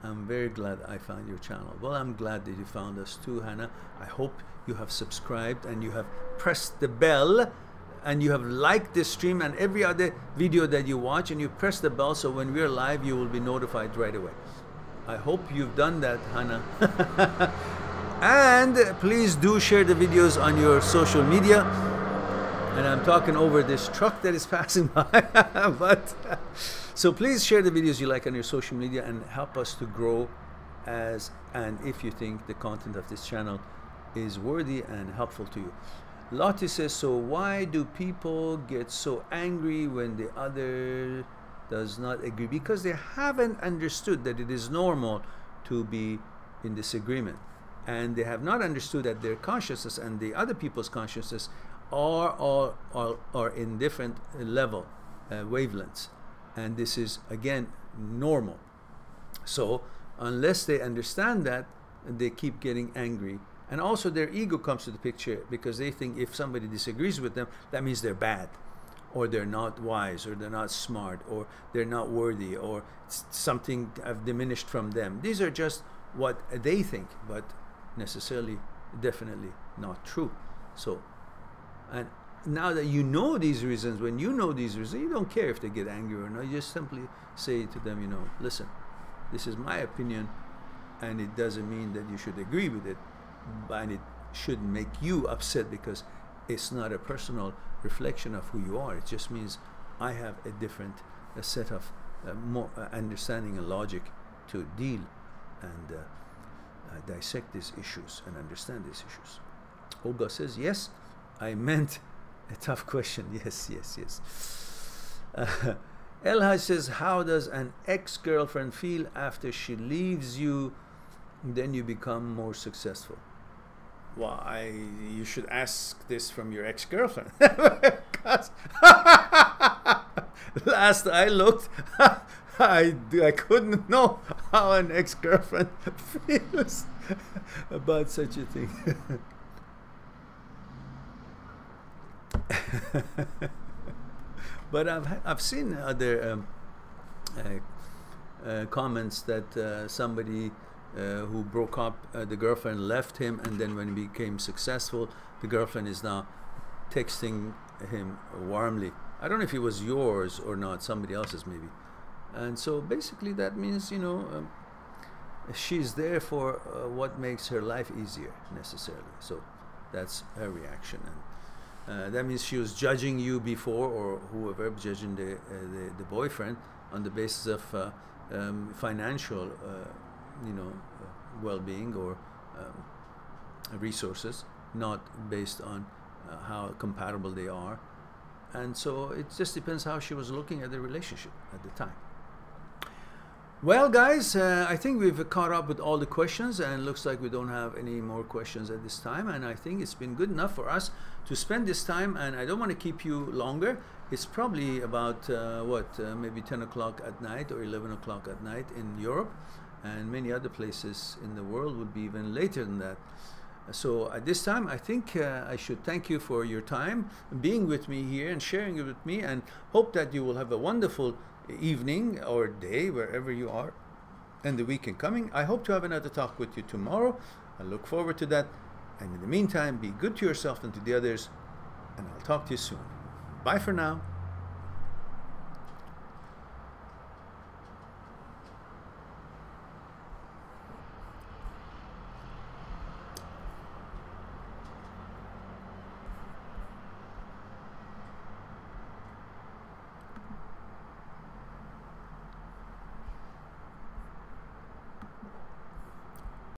I'm very glad I found your channel. Well, I'm glad that you found us too, Hannah. I hope you have subscribed and you have pressed the bell, and you have liked this stream and every other video that you watch, and you press the bell so when we're live you will be notified right away. I hope you've done that, Hannah. And please do share the videos on your social media. And I'm talking over this truck that is passing by. So please share the videos you like on your social media and help us to grow and if you think the content of this channel is worthy and helpful to you. Lottie says, so why do people get so angry when the other does not agree? Because they haven't understood that it is normal to be in disagreement. And they have not understood that their consciousness and the other people's consciousness are in different level, wavelengths. And this is, again, normal. So unless they understand that, they keep getting angry. And also their ego comes to the picture, because they think if somebody disagrees with them, that means they're bad. or they're not wise, or they're not smart, or they're not worthy, or something have diminished from them. These are just what they think, but necessarily, definitely not true. So, and now that you know these reasons, when you know these reasons, you don't care if they get angry or not. You just simply say to them, you know, listen, this is my opinion, and it doesn't mean that you should agree with it, and it shouldn't make you upset because it's not a personal reflection of who you are. It just means I have a different set of more understanding and logic to deal and dissect these issues and understand these issues. Olga says, yes, I meant a tough question. Yes, yes, yes. Elhaj says, how does an ex-girlfriend feel after she leaves you, then you become more successful? Well, you should ask this from your ex-girlfriend. Because last I looked, I couldn't know how an ex-girlfriend feels about such a thing. But I've seen other comments that somebody who broke up, the girlfriend left him, and then when he became successful, the girlfriend is now texting him warmly. I don't know if it was yours or not, somebody else's maybe. And so basically that means, you know, she's there for what makes her life easier necessarily. So that's her reaction. And that means she was judging you before, or whoever, judging the boyfriend on the basis of financial you know, well-being or resources, not based on how compatible they are. And so it just depends how she was looking at the relationship at the time. Well, guys, I think we've caught up with all the questions, and it looks like we don't have any more questions at this time. And I think it's been good enough for us to spend this time, and I don't want to keep you longer. It's probably about, maybe 10 o'clock at night or 11 o'clock at night in Europe, and many other places in the world would be even later than that. So at this time, I think I should thank you for your time being with me here and sharing it with me, and hope that you will have a wonderful evening or day wherever you are, and the weekend coming. I hope to have another talk with you tomorrow. I look forward to that, and in the meantime, be good to yourself and to the others, and I'll talk to you soon. Bye for now.